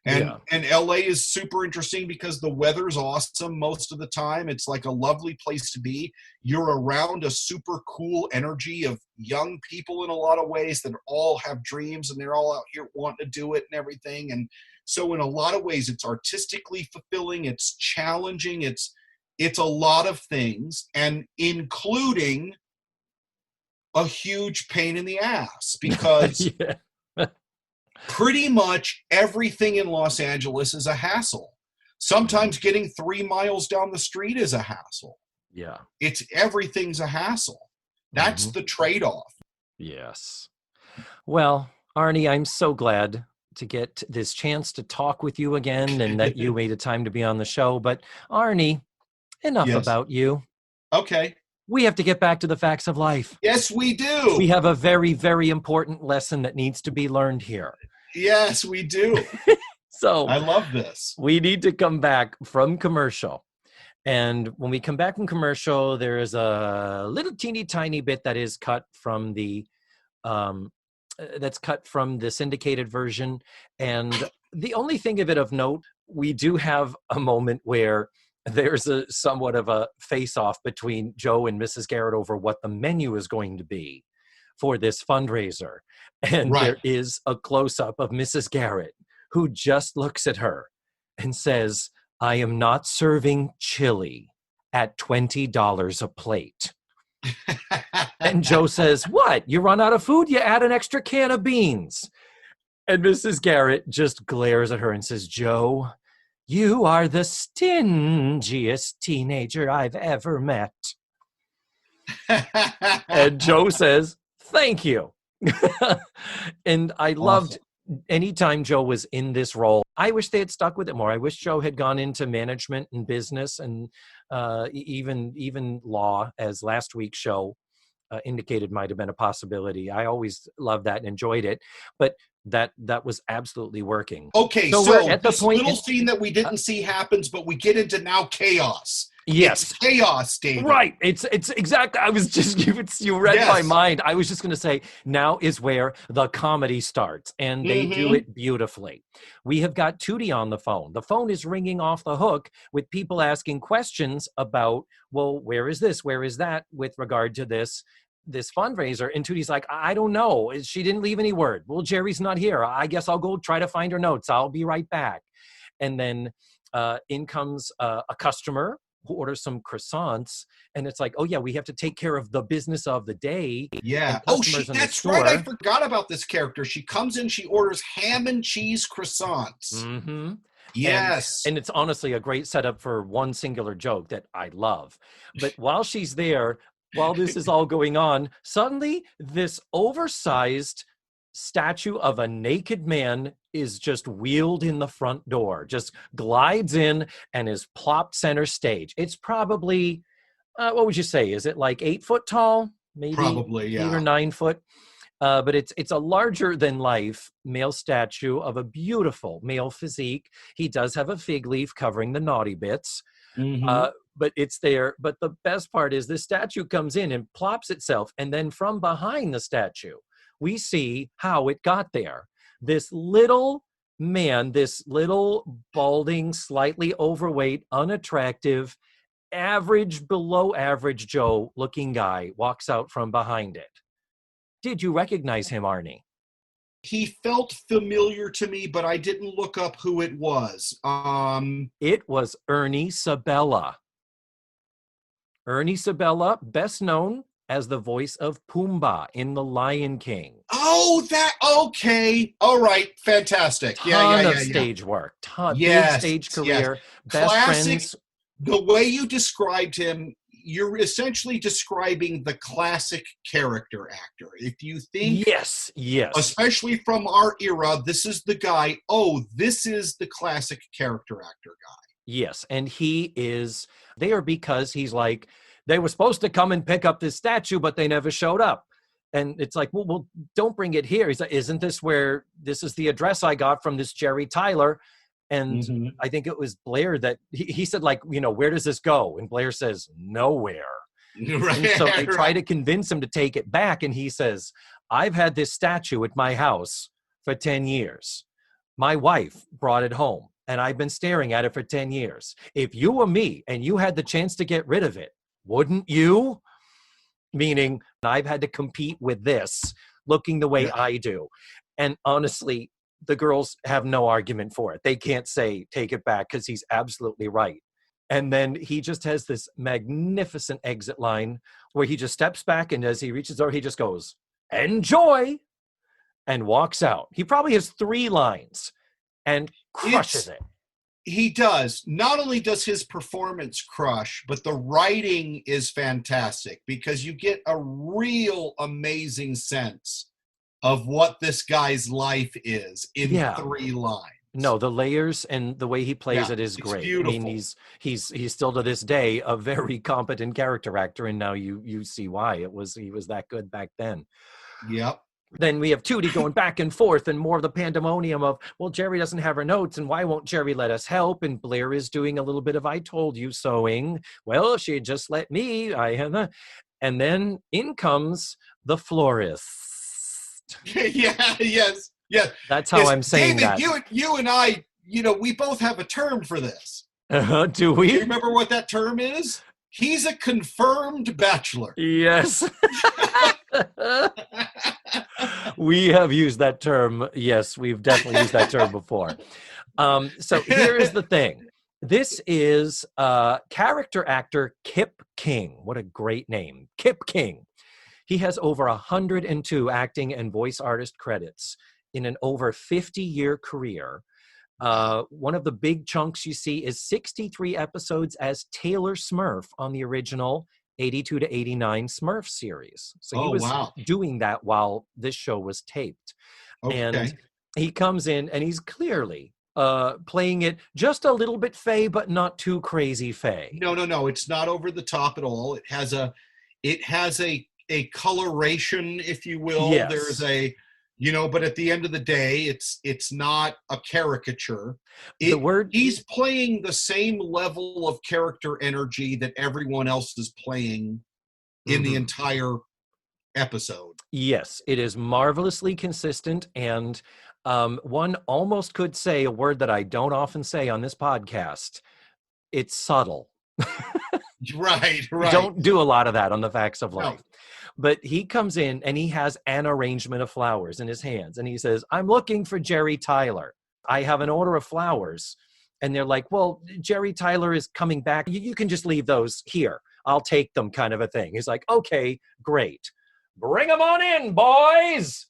And LA is super interesting because the weather's awesome most of the time. It's like a lovely place to be. You're around a super cool energy of young people in a lot of ways that all have dreams and they're all out here wanting to do it and everything. And so in a lot of ways, it's artistically fulfilling. It's challenging. It's a lot of things, and including a huge pain in the ass because pretty much everything in Los Angeles is a hassle. Sometimes getting 3 miles down the street is a hassle. Everything's a hassle. That's the trade-off. Yes. Well, Arnie, I'm so glad to get this chance to talk with you again and that you made a time to be on the show. But Arnie, enough about you. Okay. We have to get back to the facts of life. Yes, we do. We have a very, very important lesson that needs to be learned here. Yes, we do. So I love this. We need to come back from commercial. And when we come back from commercial, there is a little teeny tiny bit that is cut from the syndicated version. And the only thing of it of note, we do have a moment where there's a somewhat of a face-off between Joe and Mrs. Garrett over what the menu is going to be for this fundraiser. And there is a close-up of Mrs. Garrett who just looks at her and says, I am not serving chili at $20 a plate. And Joe says, what? You run out of food? You add an extra can of beans. And Mrs. Garrett just glares at her and says, Joe, you are the stingiest teenager I've ever met. And Joe says, thank you. And I loved anytime Joe was in this role. I wish they had stuck with it more. I wish Joe had gone into management and business and even law, as last week's show indicated might have been a possibility. I always loved that and enjoyed it. But that was absolutely working. Okay, so we're at the point little scene that we didn't see happens, but we get into now chaos. Yes, it's chaos, David. Right. It's exactly. I was just you read my mind. I was just going to say now is where the comedy starts, and they do it beautifully. We have got Tootie on the phone. The phone is ringing off the hook with people asking questions about, well, where is this? Where is that with regard to this fundraiser? And Tootie's like, I don't know. She didn't leave any word. Well, Jerry's not here. I guess I'll go try to find her notes. I'll be right back. And then in comes a customer who orders some croissants, and it's like, oh yeah, we have to take care of the business of the day. Yeah. Oh, that's right. I forgot about this character. She comes in, she orders ham and cheese croissants. Mm-hmm. Yes. And it's honestly a great setup for one singular joke that I love. But while she's there, while this is all going on, suddenly this oversized statue of a naked man is just wheeled in the front door, just glides in and is plopped center stage. It's probably, what would you say? Is it like 8 foot tall? Maybe probably, yeah. 8 or 9 foot. But it's a larger than life male statue of a beautiful male physique. He does have a fig leaf covering the naughty bits. Mm-hmm. But it's there. But the best part is this statue comes in and plops itself. And then from behind the statue, we see how it got there. This little man, this little balding, slightly overweight, unattractive, average, below average Joe looking guy walks out from behind it. Did you recognize him, Arnie? He felt familiar to me, but I didn't look up who it was. It was Ernie Sabella. Ernie Sabella, best known as the voice of Pumbaa in The Lion King. Oh, okay. All right. Fantastic. Ton of stage work. Big stage career. Best Classic. friends. The way you described him, you're essentially describing the classic character actor. If you think, yes, especially from our era, this is the guy. Oh, this is the classic character actor guy. Yes, and he is there because he's like, they were supposed to come and pick up this statue, but they never showed up. And it's like, well, don't bring it here. He's like, isn't this where, this is the address I got from this Jerry Tyler. And I think it was Blair that he said, like, where does this go? And Blair says, nowhere. Right, and so they try to convince him to take it back. And he says, I've had this statue at my house for 10 years. My wife brought it home and I've been staring at it for 10 years. If you were me and you had the chance to get rid of it, wouldn't you? Meaning I've had to compete with this looking the way I do. And honestly, the girls have no argument for it. They can't say, take it back, because he's absolutely right. And then he just has this magnificent exit line where he just steps back, and as he reaches the door, he just goes, enjoy, and walks out. He probably has 3 lines and crushes it. He does. Not only does his performance crush, but the writing is fantastic because you get a real amazing sense of what this guy's life is in 3 lines. No, the layers and the way he plays it is great. Beautiful. I mean, he's still to this day a very competent character actor, and now you see why he was that good back then. Yep. Then we have Tootie going back and forth, and more of the pandemonium of, well, Jerry doesn't have her notes, and why won't Jerry let us help? And Blair is doing a little bit of I told you soing. Well, if she had just let me, and then in comes the florist. Yes. That's how I'm saying David, that. You and I, we both have a term for this. Do we? Do you remember what that term is? He's a confirmed bachelor. Yes. We have used that term. Yes, we've definitely used that term before. So here is the thing. This is character actor Kip King. What a great name. Kip King. He has over 102 acting and voice artist credits in an over 50-year career. One of the big chunks you see is 63 episodes as Taylor Smurf on the original 82 to 89 Smurf series. So he was doing that while this show was taped. Okay. And he comes in and he's clearly playing it just a little bit fey, but not too crazy fey. No. It's not over the top at all. It has a coloration, if you will. Yes. There's but at the end of the day, it's not a caricature. He's playing the same level of character energy that everyone else is playing in the entire episode. Yes, it is marvelously consistent, and one almost could say a word that I don't often say on this podcast. It's subtle. Right. Don't do a lot of that on the Facts of Life. No. But he comes in and he has an arrangement of flowers in his hands. And he says, I'm looking for Jerry Tyler. I have an order of flowers. And they're like, well, Jerry Tyler is coming back. You can just leave those here. I'll take them, kind of a thing. He's like, okay, great. Bring them on in, boys.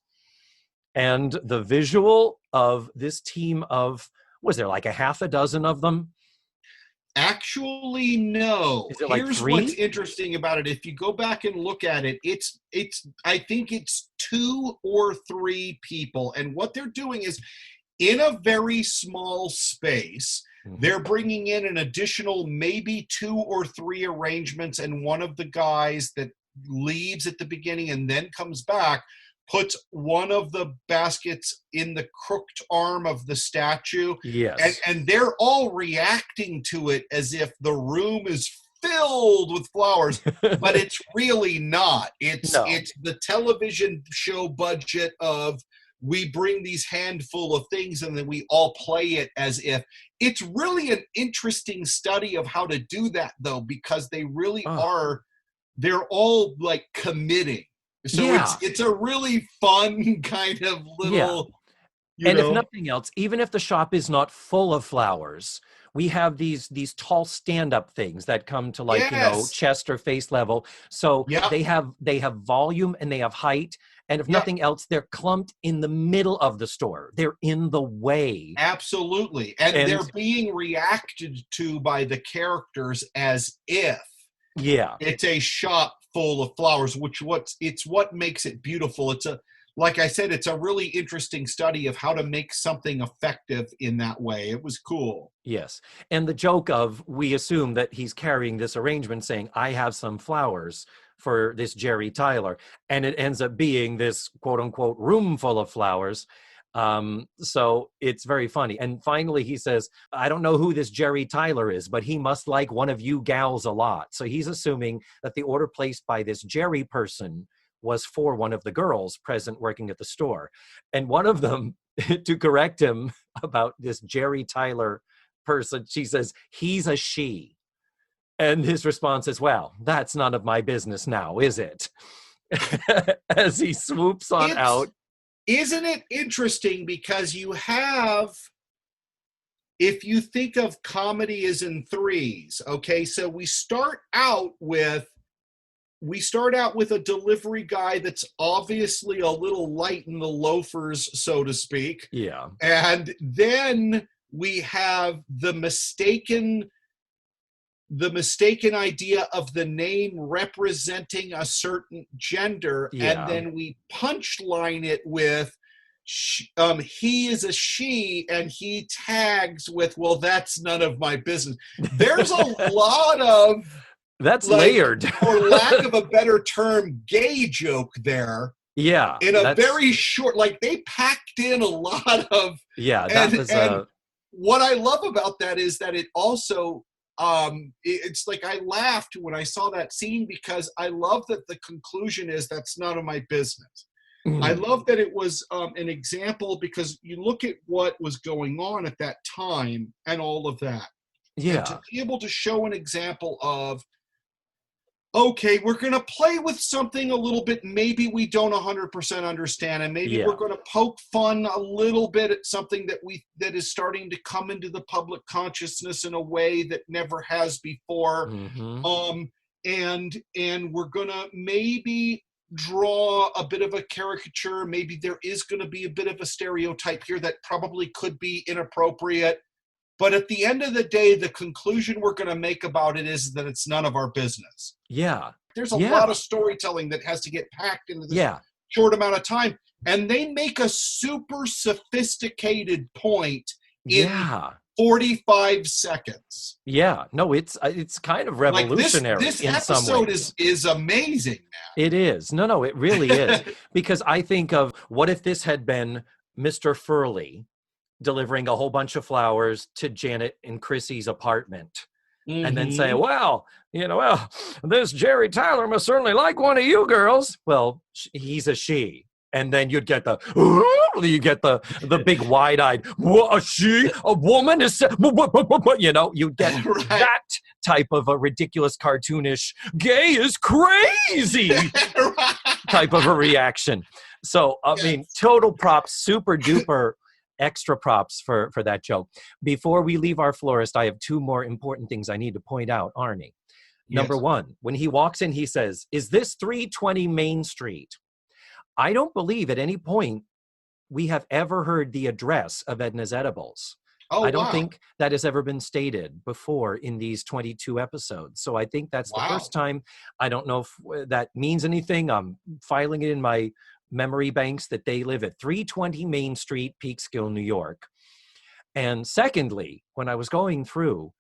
And the visual of this team of, was there like a half a dozen of them? Actually, no. Is it like Here's 3? What's interesting about it. If you go back and look at it, I think it's 2 or 3 people. And what they're doing is, in a very small space, they're bringing in an additional maybe 2 or 3 arrangements, and one of the guys that leaves at the beginning and then comes back puts one of the baskets in the crooked arm of the statue. Yes. And they're all reacting to it as if the room is filled with flowers, but it's really not. It's the television show budget of, we bring these handful of things and then we all play it as if. It's really an interesting study of how to do that, though, because they really are, they're all like committing. So it's a really fun kind of little, and if nothing else, even if the shop is not full of flowers, we have these tall stand-up things that come to like, chest or face level. So they have volume and they have height. And if nothing else, they're clumped in the middle of the store. They're in the way. Absolutely. And they're being reacted to by the characters as if it's a shop full of flowers, it's what makes it beautiful. Like I said, it's a really interesting study of how to make something effective in that way. It was cool. Yes. And the joke of, we assume that he's carrying this arrangement saying, I have some flowers for this Jerry Tyler. And it ends up being this quote unquote room full of flowers. So it's very funny. And finally he says, I don't know who this Jerry Tyler is, but he must like one of you gals a lot. So he's assuming that the order placed by this Jerry person was for one of the girls present working at the store. And one of them, to correct him about this Jerry Tyler person, she says, he's a she. And his response is, well, that's none of my business now, is it? As he swoops on out. Isn't it interesting? Because you have, if you think of comedy as in threes, okay, so we start out with a delivery guy that's obviously a little light in the loafers, so to speak. Yeah. And then we have the mistaken idea of the name representing a certain gender, and then we punchline it with he is a she, and he tags with, well, that's none of my business. There's a lot of that's layered, for lack of a better term, gay joke there. Yeah, in a very short, like they packed in a lot of and what I love about that is that it also it's like I laughed when I saw that scene, because I love that the conclusion is that's none of my business. I love that it was an example, because you look at what was going on at that time and all of that. And to be able to show an example of, okay, we're going to play with something a little bit maybe we don't 100% understand, and maybe we're going to poke fun a little bit at something that is starting to come into the public consciousness in a way that never has before. And we're going to maybe draw a bit of a caricature. Maybe there is going to be a bit of a stereotype here that probably could be inappropriate. But at the end of the day, the conclusion we're going to make about it is that it's none of our business. Yeah. There's a lot of storytelling that has to get packed into this short amount of time. And they make a super sophisticated point in 45 seconds. Yeah. No, it's kind of revolutionary. Like this in episode some ways. is amazing, man. It is. No, it really is. Because I think of, what if this had been Mr. Furley delivering a whole bunch of flowers to Janet and Chrissy's apartment, and then say, well, this Jerry Tyler must certainly like one of you girls. Well, he's a she. And then you'd get the big wide-eyed, a she, a woman is, you'd get that type of a ridiculous, cartoonish, gay is crazy type of a reaction. So, I mean, total props, super duper extra props for that joke. Before we leave our florist, I have two more important things I need to point out, Arnie. Number one, when he walks in, he says, is this 320 Main Street? I don't believe at any point we have ever heard the address of Edna's Edibles. I don't think that has ever been stated before in these 22 episodes. So I think that's the first time. I don't know if that means anything. I'm filing it in my memory banks that they live at 320 Main Street, Peekskill, New York. And secondly, when I was going through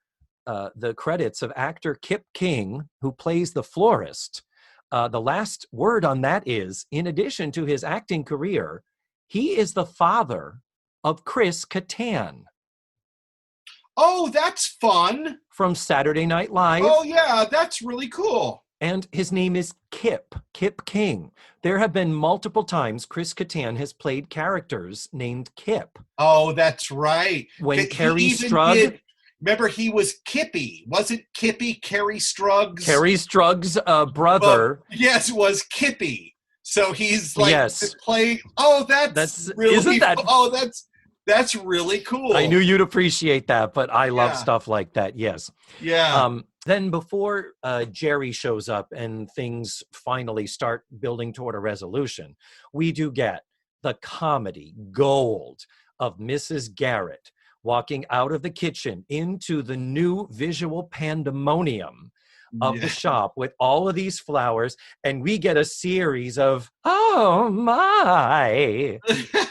the credits of actor Kip King, who plays the florist, The last word on that is, in addition to his acting career, he is the father of Chris Kattan. Oh, that's fun. From Saturday Night Live. Oh, yeah, that's really cool. And his name is Kip King. There have been multiple times Chris Kattan has played characters named Kip. Oh, that's right. When Carrie Strug... Remember, he was Kippy. Wasn't Kippy Carrie Strug's? Carrie Strug's brother. Yes, was Kippy. So he's like playing... Oh, that's really... Isn't that... Oh, that's really cool. I knew you'd appreciate that, but I love stuff like that, yes. Yeah. Then before Jerry shows up and things finally start building toward a resolution, we do get the comedy gold of Mrs. Garrett walking out of the kitchen into the new visual pandemonium of the shop with all of these flowers, and we get a series of, oh my,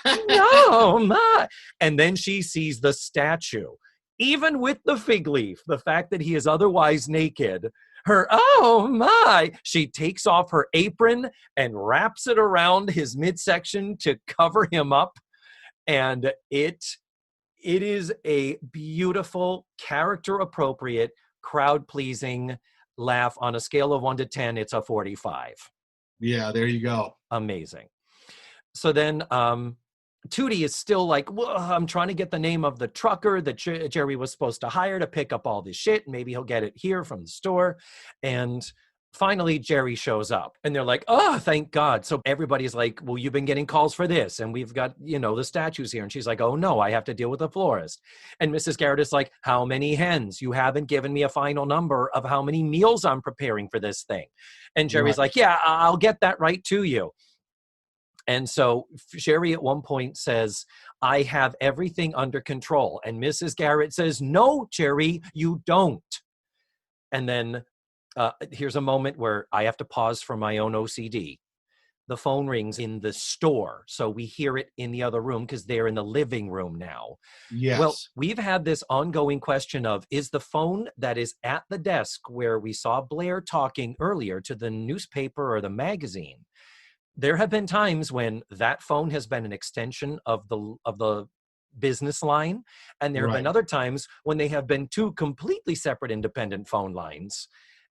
oh my, and then she sees the statue, even with the fig leaf, the fact that he is otherwise naked, her, oh my, she takes off her apron and wraps it around his midsection to cover him up, and it is a beautiful, character-appropriate, crowd-pleasing laugh. On a scale of 1 to 10, it's a 45. Yeah, there you go. Amazing. So then Tootie is still like, well, I'm trying to get the name of the trucker that Jerry was supposed to hire to pick up all this shit. Maybe he'll get it here from the store. And finally, Jerry shows up and they're like, oh, thank God. So everybody's like, well, you've been getting calls for this. And we've got, the statues here. And she's like, oh, no, I have to deal with the florist. And Mrs. Garrett is like, how many hens? You haven't given me a final number of how many meals I'm preparing for this thing. And Jerry's like, yeah, I'll get that right to you. And so Jerry at one point says, I have everything under control. And Mrs. Garrett says, no, Jerry, you don't. And then here's a moment where I have to pause for my own OCD. The phone rings in the store. So we hear it in the other room because they're in the living room now. Yes. Well, we've had this ongoing question of, is the phone that is at the desk where we saw Blair talking earlier to the newspaper or the magazine? There have been times when that phone has been an extension of the business line. And there have been other times when they have been two completely separate independent phone lines.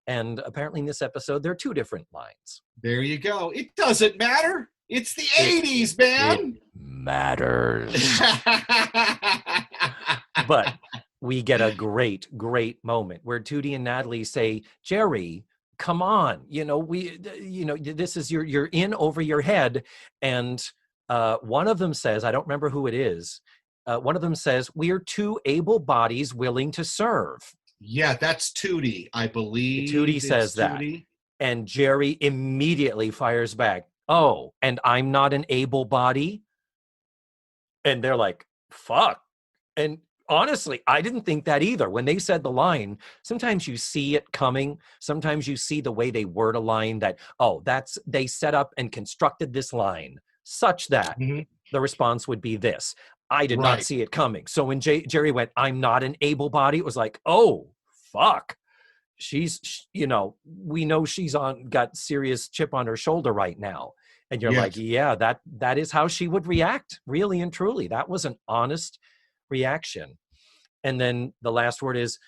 And apparently in this episode, there are two different lines. There you go. It doesn't matter. It's the 80s, man. It matters. But we get a great, great moment where Tootie and Natalie say, Jerry, come on. This is you're in over your head. And one of them says, I don't remember who it is. One of them says, we are two able bodies willing to serve. Yeah, that's Tootie, I believe. Tootie says that. And Jerry immediately fires back, oh, and I'm not an able body? And they're like, fuck. And honestly, I didn't think that either. When they said the line, sometimes you see it coming. Sometimes you see the way they word a line that, oh, they set up and constructed this line such that the response would be this. I did not see it coming. So when Jerry went, I'm not an able body, it was like, oh, fuck. We know she's got serious chip on her shoulder right now. And you're like, yeah, that is how she would react, really and truly. That was an honest reaction. And then the last word is,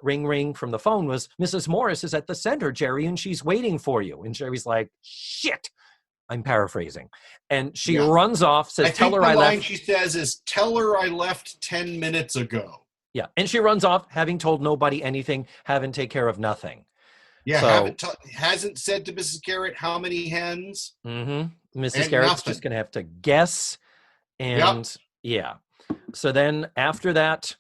ring, ring from the phone was, Mrs. Morris is at the center, Jerry, and she's waiting for you. And Jerry's like, shit. I'm paraphrasing. And she runs off, says, tell her I left. The line she says is, tell her I left 10 minutes ago. Yeah. And she runs off, having told nobody anything, having take care of nothing. Yeah. Hasn't said to Mrs. Garrett how many hens. Mrs. Garrett's just going to have to guess. And so then after that,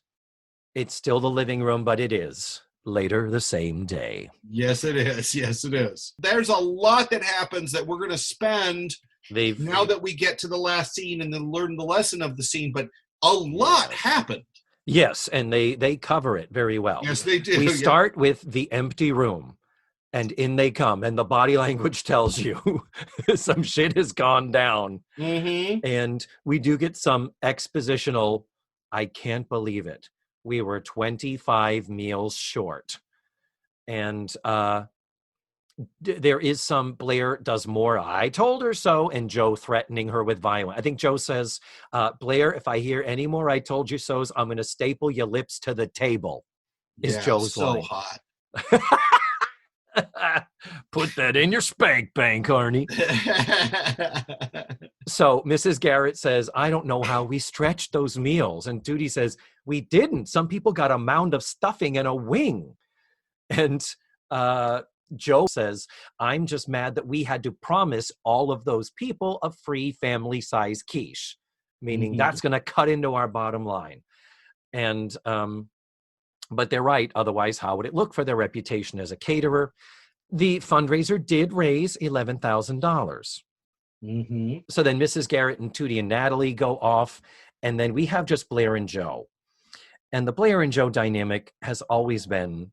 it's still the living room, but it is later the same day. Yes, it is. Yes, it is. There's a lot that happens that we're going to spend now that we get to the last scene and then learn the lesson of the scene, but a lot happened. Yes, and they cover it very well. Yes, they do. We start with the empty room, and in they come, and the body language tells you some shit has gone down. And we do get some expositional, I can't believe it. We were 25 meals short. And there is some Blair does more. I told her so. And Joe threatening her with violence. I think Joe says, Blair, if I hear any more I told you so's, I'm going to staple your lips to the table, is Yeah, Joe's so line. hot. Put that in your spank bank, Arnie. So Mrs. Garrett says, I don't know how we stretched those meals. And Duty says, we didn't. Some people got a mound of stuffing and a wing. And Joe says, I'm just mad that we had to promise all of those people a free family-size quiche, meaning that's going to cut into our bottom line. And but they're right. Otherwise, how would it look for their reputation as a caterer? The fundraiser did raise $11,000. So then Mrs. Garrett and Tootie and Natalie go off, and then we have just Blair and Joe. And the Blair and Joe dynamic has always been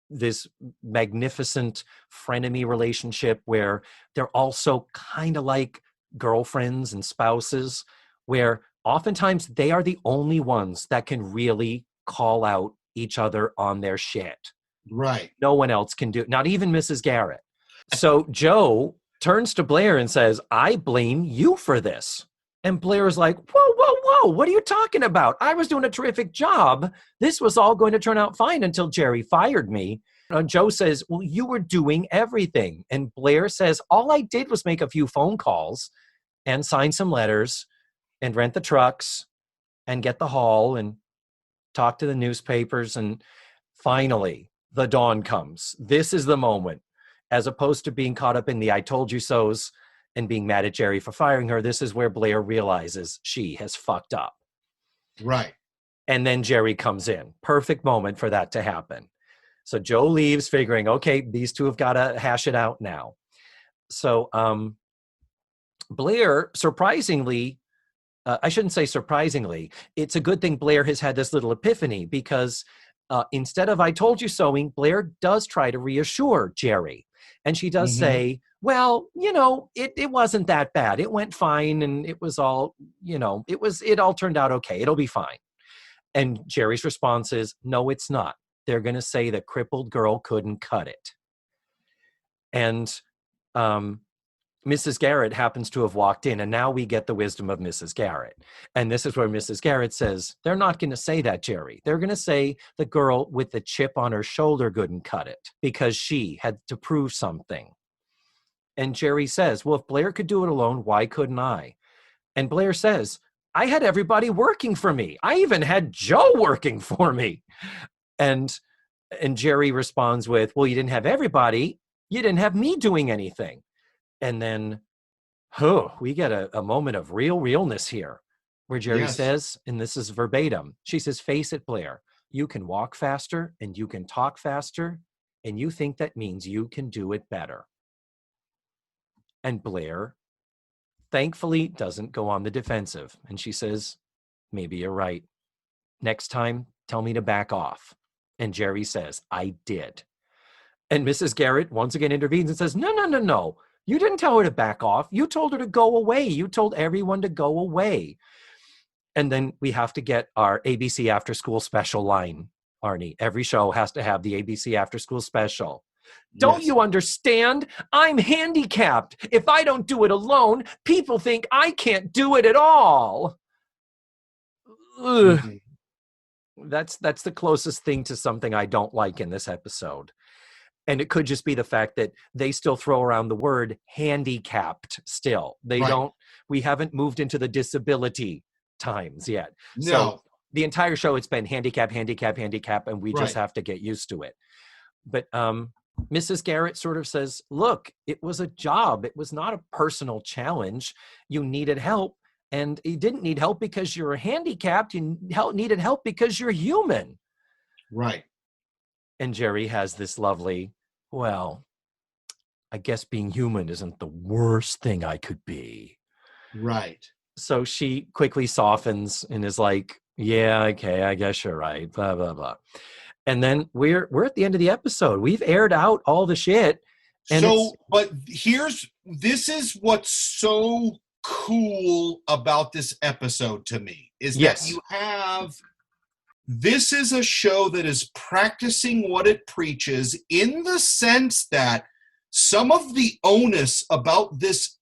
this magnificent frenemy relationship where they're also kind of like girlfriends and spouses, where oftentimes they are the only ones that can really call out each other on their shit. Right. No one else can do it, not even Mrs. Garrett. So Joe turns to Blair and says, I blame you for this. And Blair is like, whoa, whoa, whoa, what are you talking about? I was doing a terrific job. This was all going to turn out fine until Jerry fired me. And Joe says, well, you were doing everything. And Blair says, all I did was make a few phone calls and sign some letters and rent the trucks and get the haul and talk to the newspapers. And finally, the dawn comes. This is the moment. As opposed to being caught up in the I told you so's and being mad at Jerry for firing her, this is where Blair realizes she has fucked up. Right. And then Jerry comes in. Perfect moment for that to happen. So Joe leaves figuring, okay, these two have got to hash it out now. So Blair, surprisingly, I shouldn't say surprisingly, it's a good thing Blair has had this little epiphany because instead of I told you soing, Blair does try to reassure Jerry. And she does say, well, you know, it wasn't that bad. It went fine. And it was all, you know, it all turned out okay. It'll be fine. And Jerry's response is, no, it's not. They're going to say the crippled girl couldn't cut it. And Mrs. Garrett happens to have walked in, and now we get the wisdom of Mrs. Garrett. And this is where Mrs. Garrett says, they're not going to say that, Jerry. They're going to say the girl with the chip on her shoulder couldn't cut it because she had to prove something. And Jerry says, well, if Blair could do it alone, why couldn't I? And Blair says, I had everybody working for me. I even had Joe working for me. And Jerry responds with, well, you didn't have everybody. You didn't have me doing anything. And then, we get a moment of realness here where Jerry says, and this is verbatim, she says, face it, Blair, you can walk faster and you can talk faster, and you think that means you can do it better. And Blair, thankfully, doesn't go on the defensive. And she says, maybe you're right. Next time, tell me to back off. And Jerry says, I did. And Mrs. Garrett once again intervenes and says, no. You didn't tell her to back off. You told her to go away. You told everyone to go away. And then we have to get our ABC After School special line, Arnie. Every show has to have the ABC After School special. Don't you understand? I'm handicapped. If I don't do it alone, people think I can't do it at all. That's the closest thing to something I don't like in this episode. And it could just be the fact that they still throw around the word handicapped still. We haven't moved into the disability times yet. No. So the entire show, it's been handicap, and we just have to get used to it. But Mrs. Garrett sort of says, look, it was a job. It was not a personal challenge. You needed help. And you didn't need help because you're handicapped. You needed help because you're human. Right. And Jerry has this lovely, well, I guess being human isn't the worst thing I could be. Right. So she quickly softens and is like, yeah, okay, I guess you're right, blah, blah, blah. And then we're at the end of the episode. We've aired out all the shit. And but this is what's so cool about this episode to me is that you have... This is a show that is practicing what it preaches in the sense that some of the onus about this,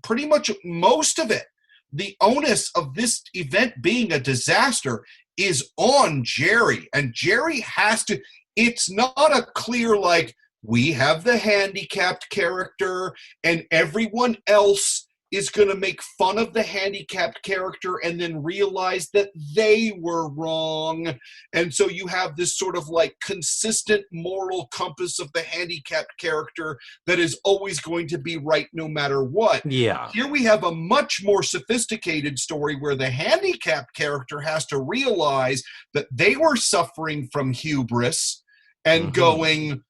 pretty much most of it, the onus of this event being a disaster is on Jerry. And Jerry has to, it's not a clear, like, we have the handicapped character and everyone else is going to make fun of the handicapped character and then realize that they were wrong. And so you have this sort of like consistent moral compass of the handicapped character that is always going to be right no matter what. Yeah. Here we have a much more sophisticated story where the handicapped character has to realize that they were suffering from hubris and going,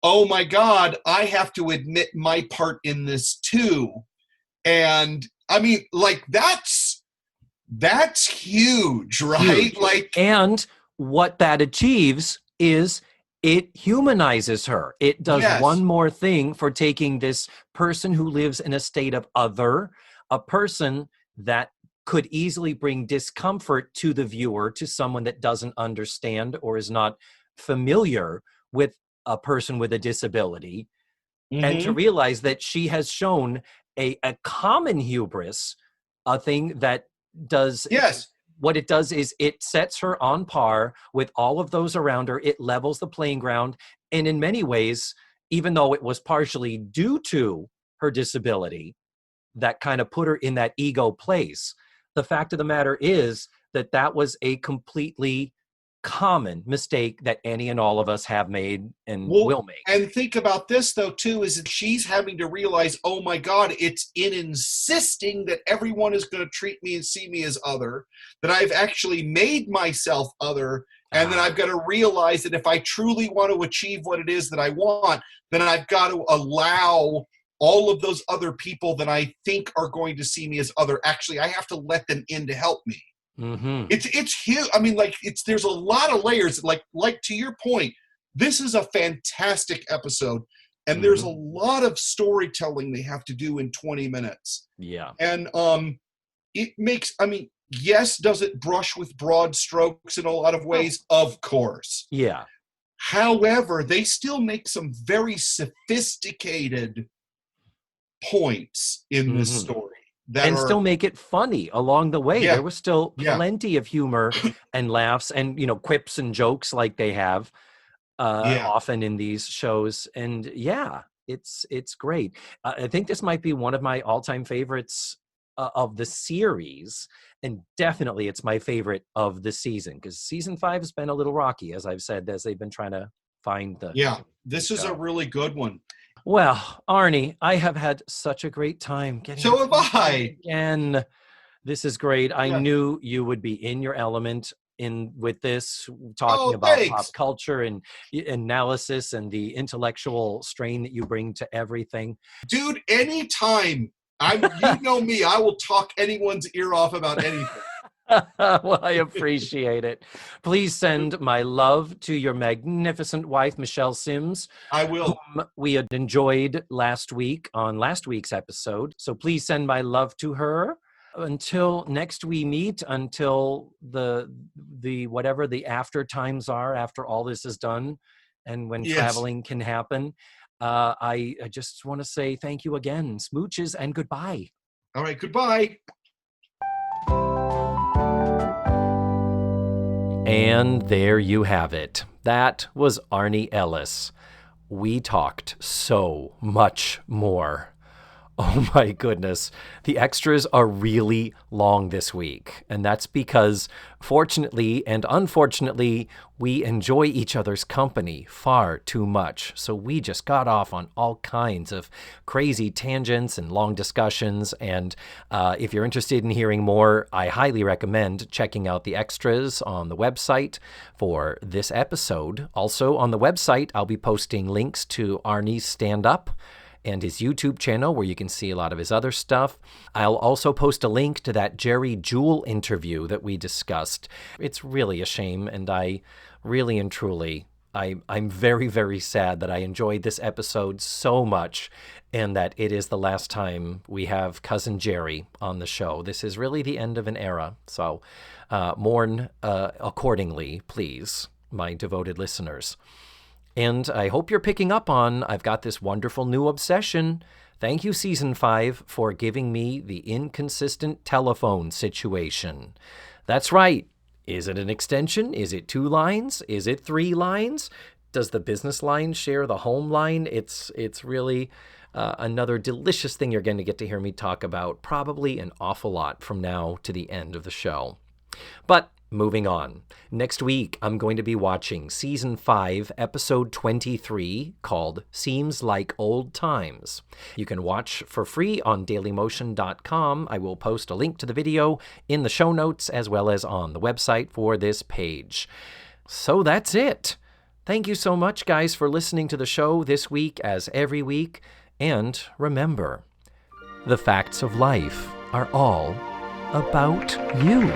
oh my God, I have to admit my part in this too. And I mean, like, that's huge, right? Huge. Like, and what that achieves is it humanizes her. It does one more thing for taking this person who lives in a state of other, a person that could easily bring discomfort to the viewer, to someone that doesn't understand or is not familiar with a person with a disability, and to realize that she has shown a common hubris, a thing that does what it does is it sets her on par with all of those around her. It levels the playing ground. And in many ways, even though it was partially due to her disability that kind of put her in that ego place, the fact of the matter is that that was a completely common mistake that any and all of us have made and will make. And think about this, though, too, is that she's having to realize, oh my God, it's in insisting that everyone is going to treat me and see me as other, that I've actually made myself other, and then I've got to realize that if I truly want to achieve what it is that I want, then I've got to allow all of those other people that I think are going to see me as other, actually, I have to let them in to help me. It's huge. I mean, like, there's a lot of layers. Like to your point, this is a fantastic episode, and there's a lot of storytelling they have to do in 20 minutes. Yeah, and it makes. I mean, yes, does it brush with broad strokes in a lot of ways? Of course. Yeah. However, they still make some very sophisticated points in this story. And still make it funny along the way. There was still plenty of humor and laughs and, you know, quips and jokes like they have often in these shows. And it's great. I think this might be one of my all-time favorites of the series. And definitely it's my favorite of the season, because season 5 has been a little rocky, as I've said, as they've been trying to find the... Yeah, this is a really good one. Well, Arnie, I have had such a great time getting. So have I. Again, this is great. I knew you would be in your element with this, talking about pop culture and analysis and the intellectual strain that you bring to everything. Dude, anytime. You know me, I will talk anyone's ear off about anything. Well, I appreciate it. Please send my love to your magnificent wife, Michelle Sims. I will. Whom we had enjoyed last week on last week's episode. So please send my love to her. Until next we meet, until the whatever the after times are, after all this is done, and when traveling can happen, I just want to say thank you again. Smooches and goodbye. All right, goodbye. And there you have it. That was Arnie Ellis. We talked so much more. Oh my goodness. The extras are really long this week. And that's because, fortunately and unfortunately, we enjoy each other's company far too much. So we just got off on all kinds of crazy tangents and long discussions. And if you're interested in hearing more, I highly recommend checking out the extras on the website for this episode. Also on the website, I'll be posting links to Arnie's stand-up and his YouTube channel, where you can see a lot of his other stuff. I'll also post a link to that Jerry Jewell interview that we discussed. It's really a shame, and I really and truly, I'm very, very sad that I enjoyed this episode so much, and that it is the last time we have Cousin Jerry on the show. This is really the end of an era, so mourn accordingly, please, my devoted listeners. And I hope you're picking up on I've got this wonderful new obsession. Thank you, Season 5, for giving me the inconsistent telephone situation. That's right. Is it an extension? Is it 2 lines? Is it 3 lines? Does the business line share the home line? It's really another delicious thing you're going to get to hear me talk about probably an awful lot from now to the end of the show. But moving on. Next week, I'm going to be watching Season 5, Episode 23, called Seems Like Old Times. You can watch for free on dailymotion.com. I will post a link to the video in the show notes as well as on the website for this page. So that's it. Thank you so much, guys, for listening to the show this week as every week. And remember, the facts of life are all about you.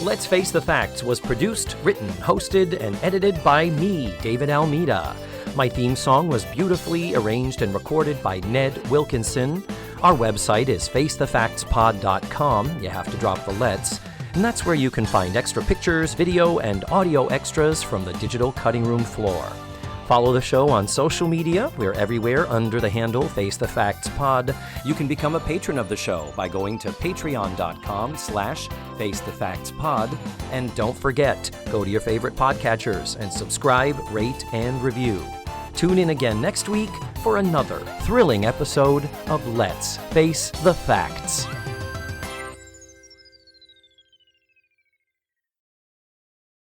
Let's Face the Facts was produced, written, hosted, and edited by me, David Almeida. My theme song was beautifully arranged and recorded by Ned Wilkinson. Our website is facethefactspod.com. You have to drop the lets. And that's where you can find extra pictures, video, and audio extras from the digital cutting room floor. Follow the show on social media. We're everywhere under the handle Face the Facts Pod. You can become a patron of the show by going to patreon.com/FaceTheFactsPod. And don't forget, go to your favorite podcatchers and subscribe, rate, and review. Tune in again next week for another thrilling episode of Let's Face the Facts.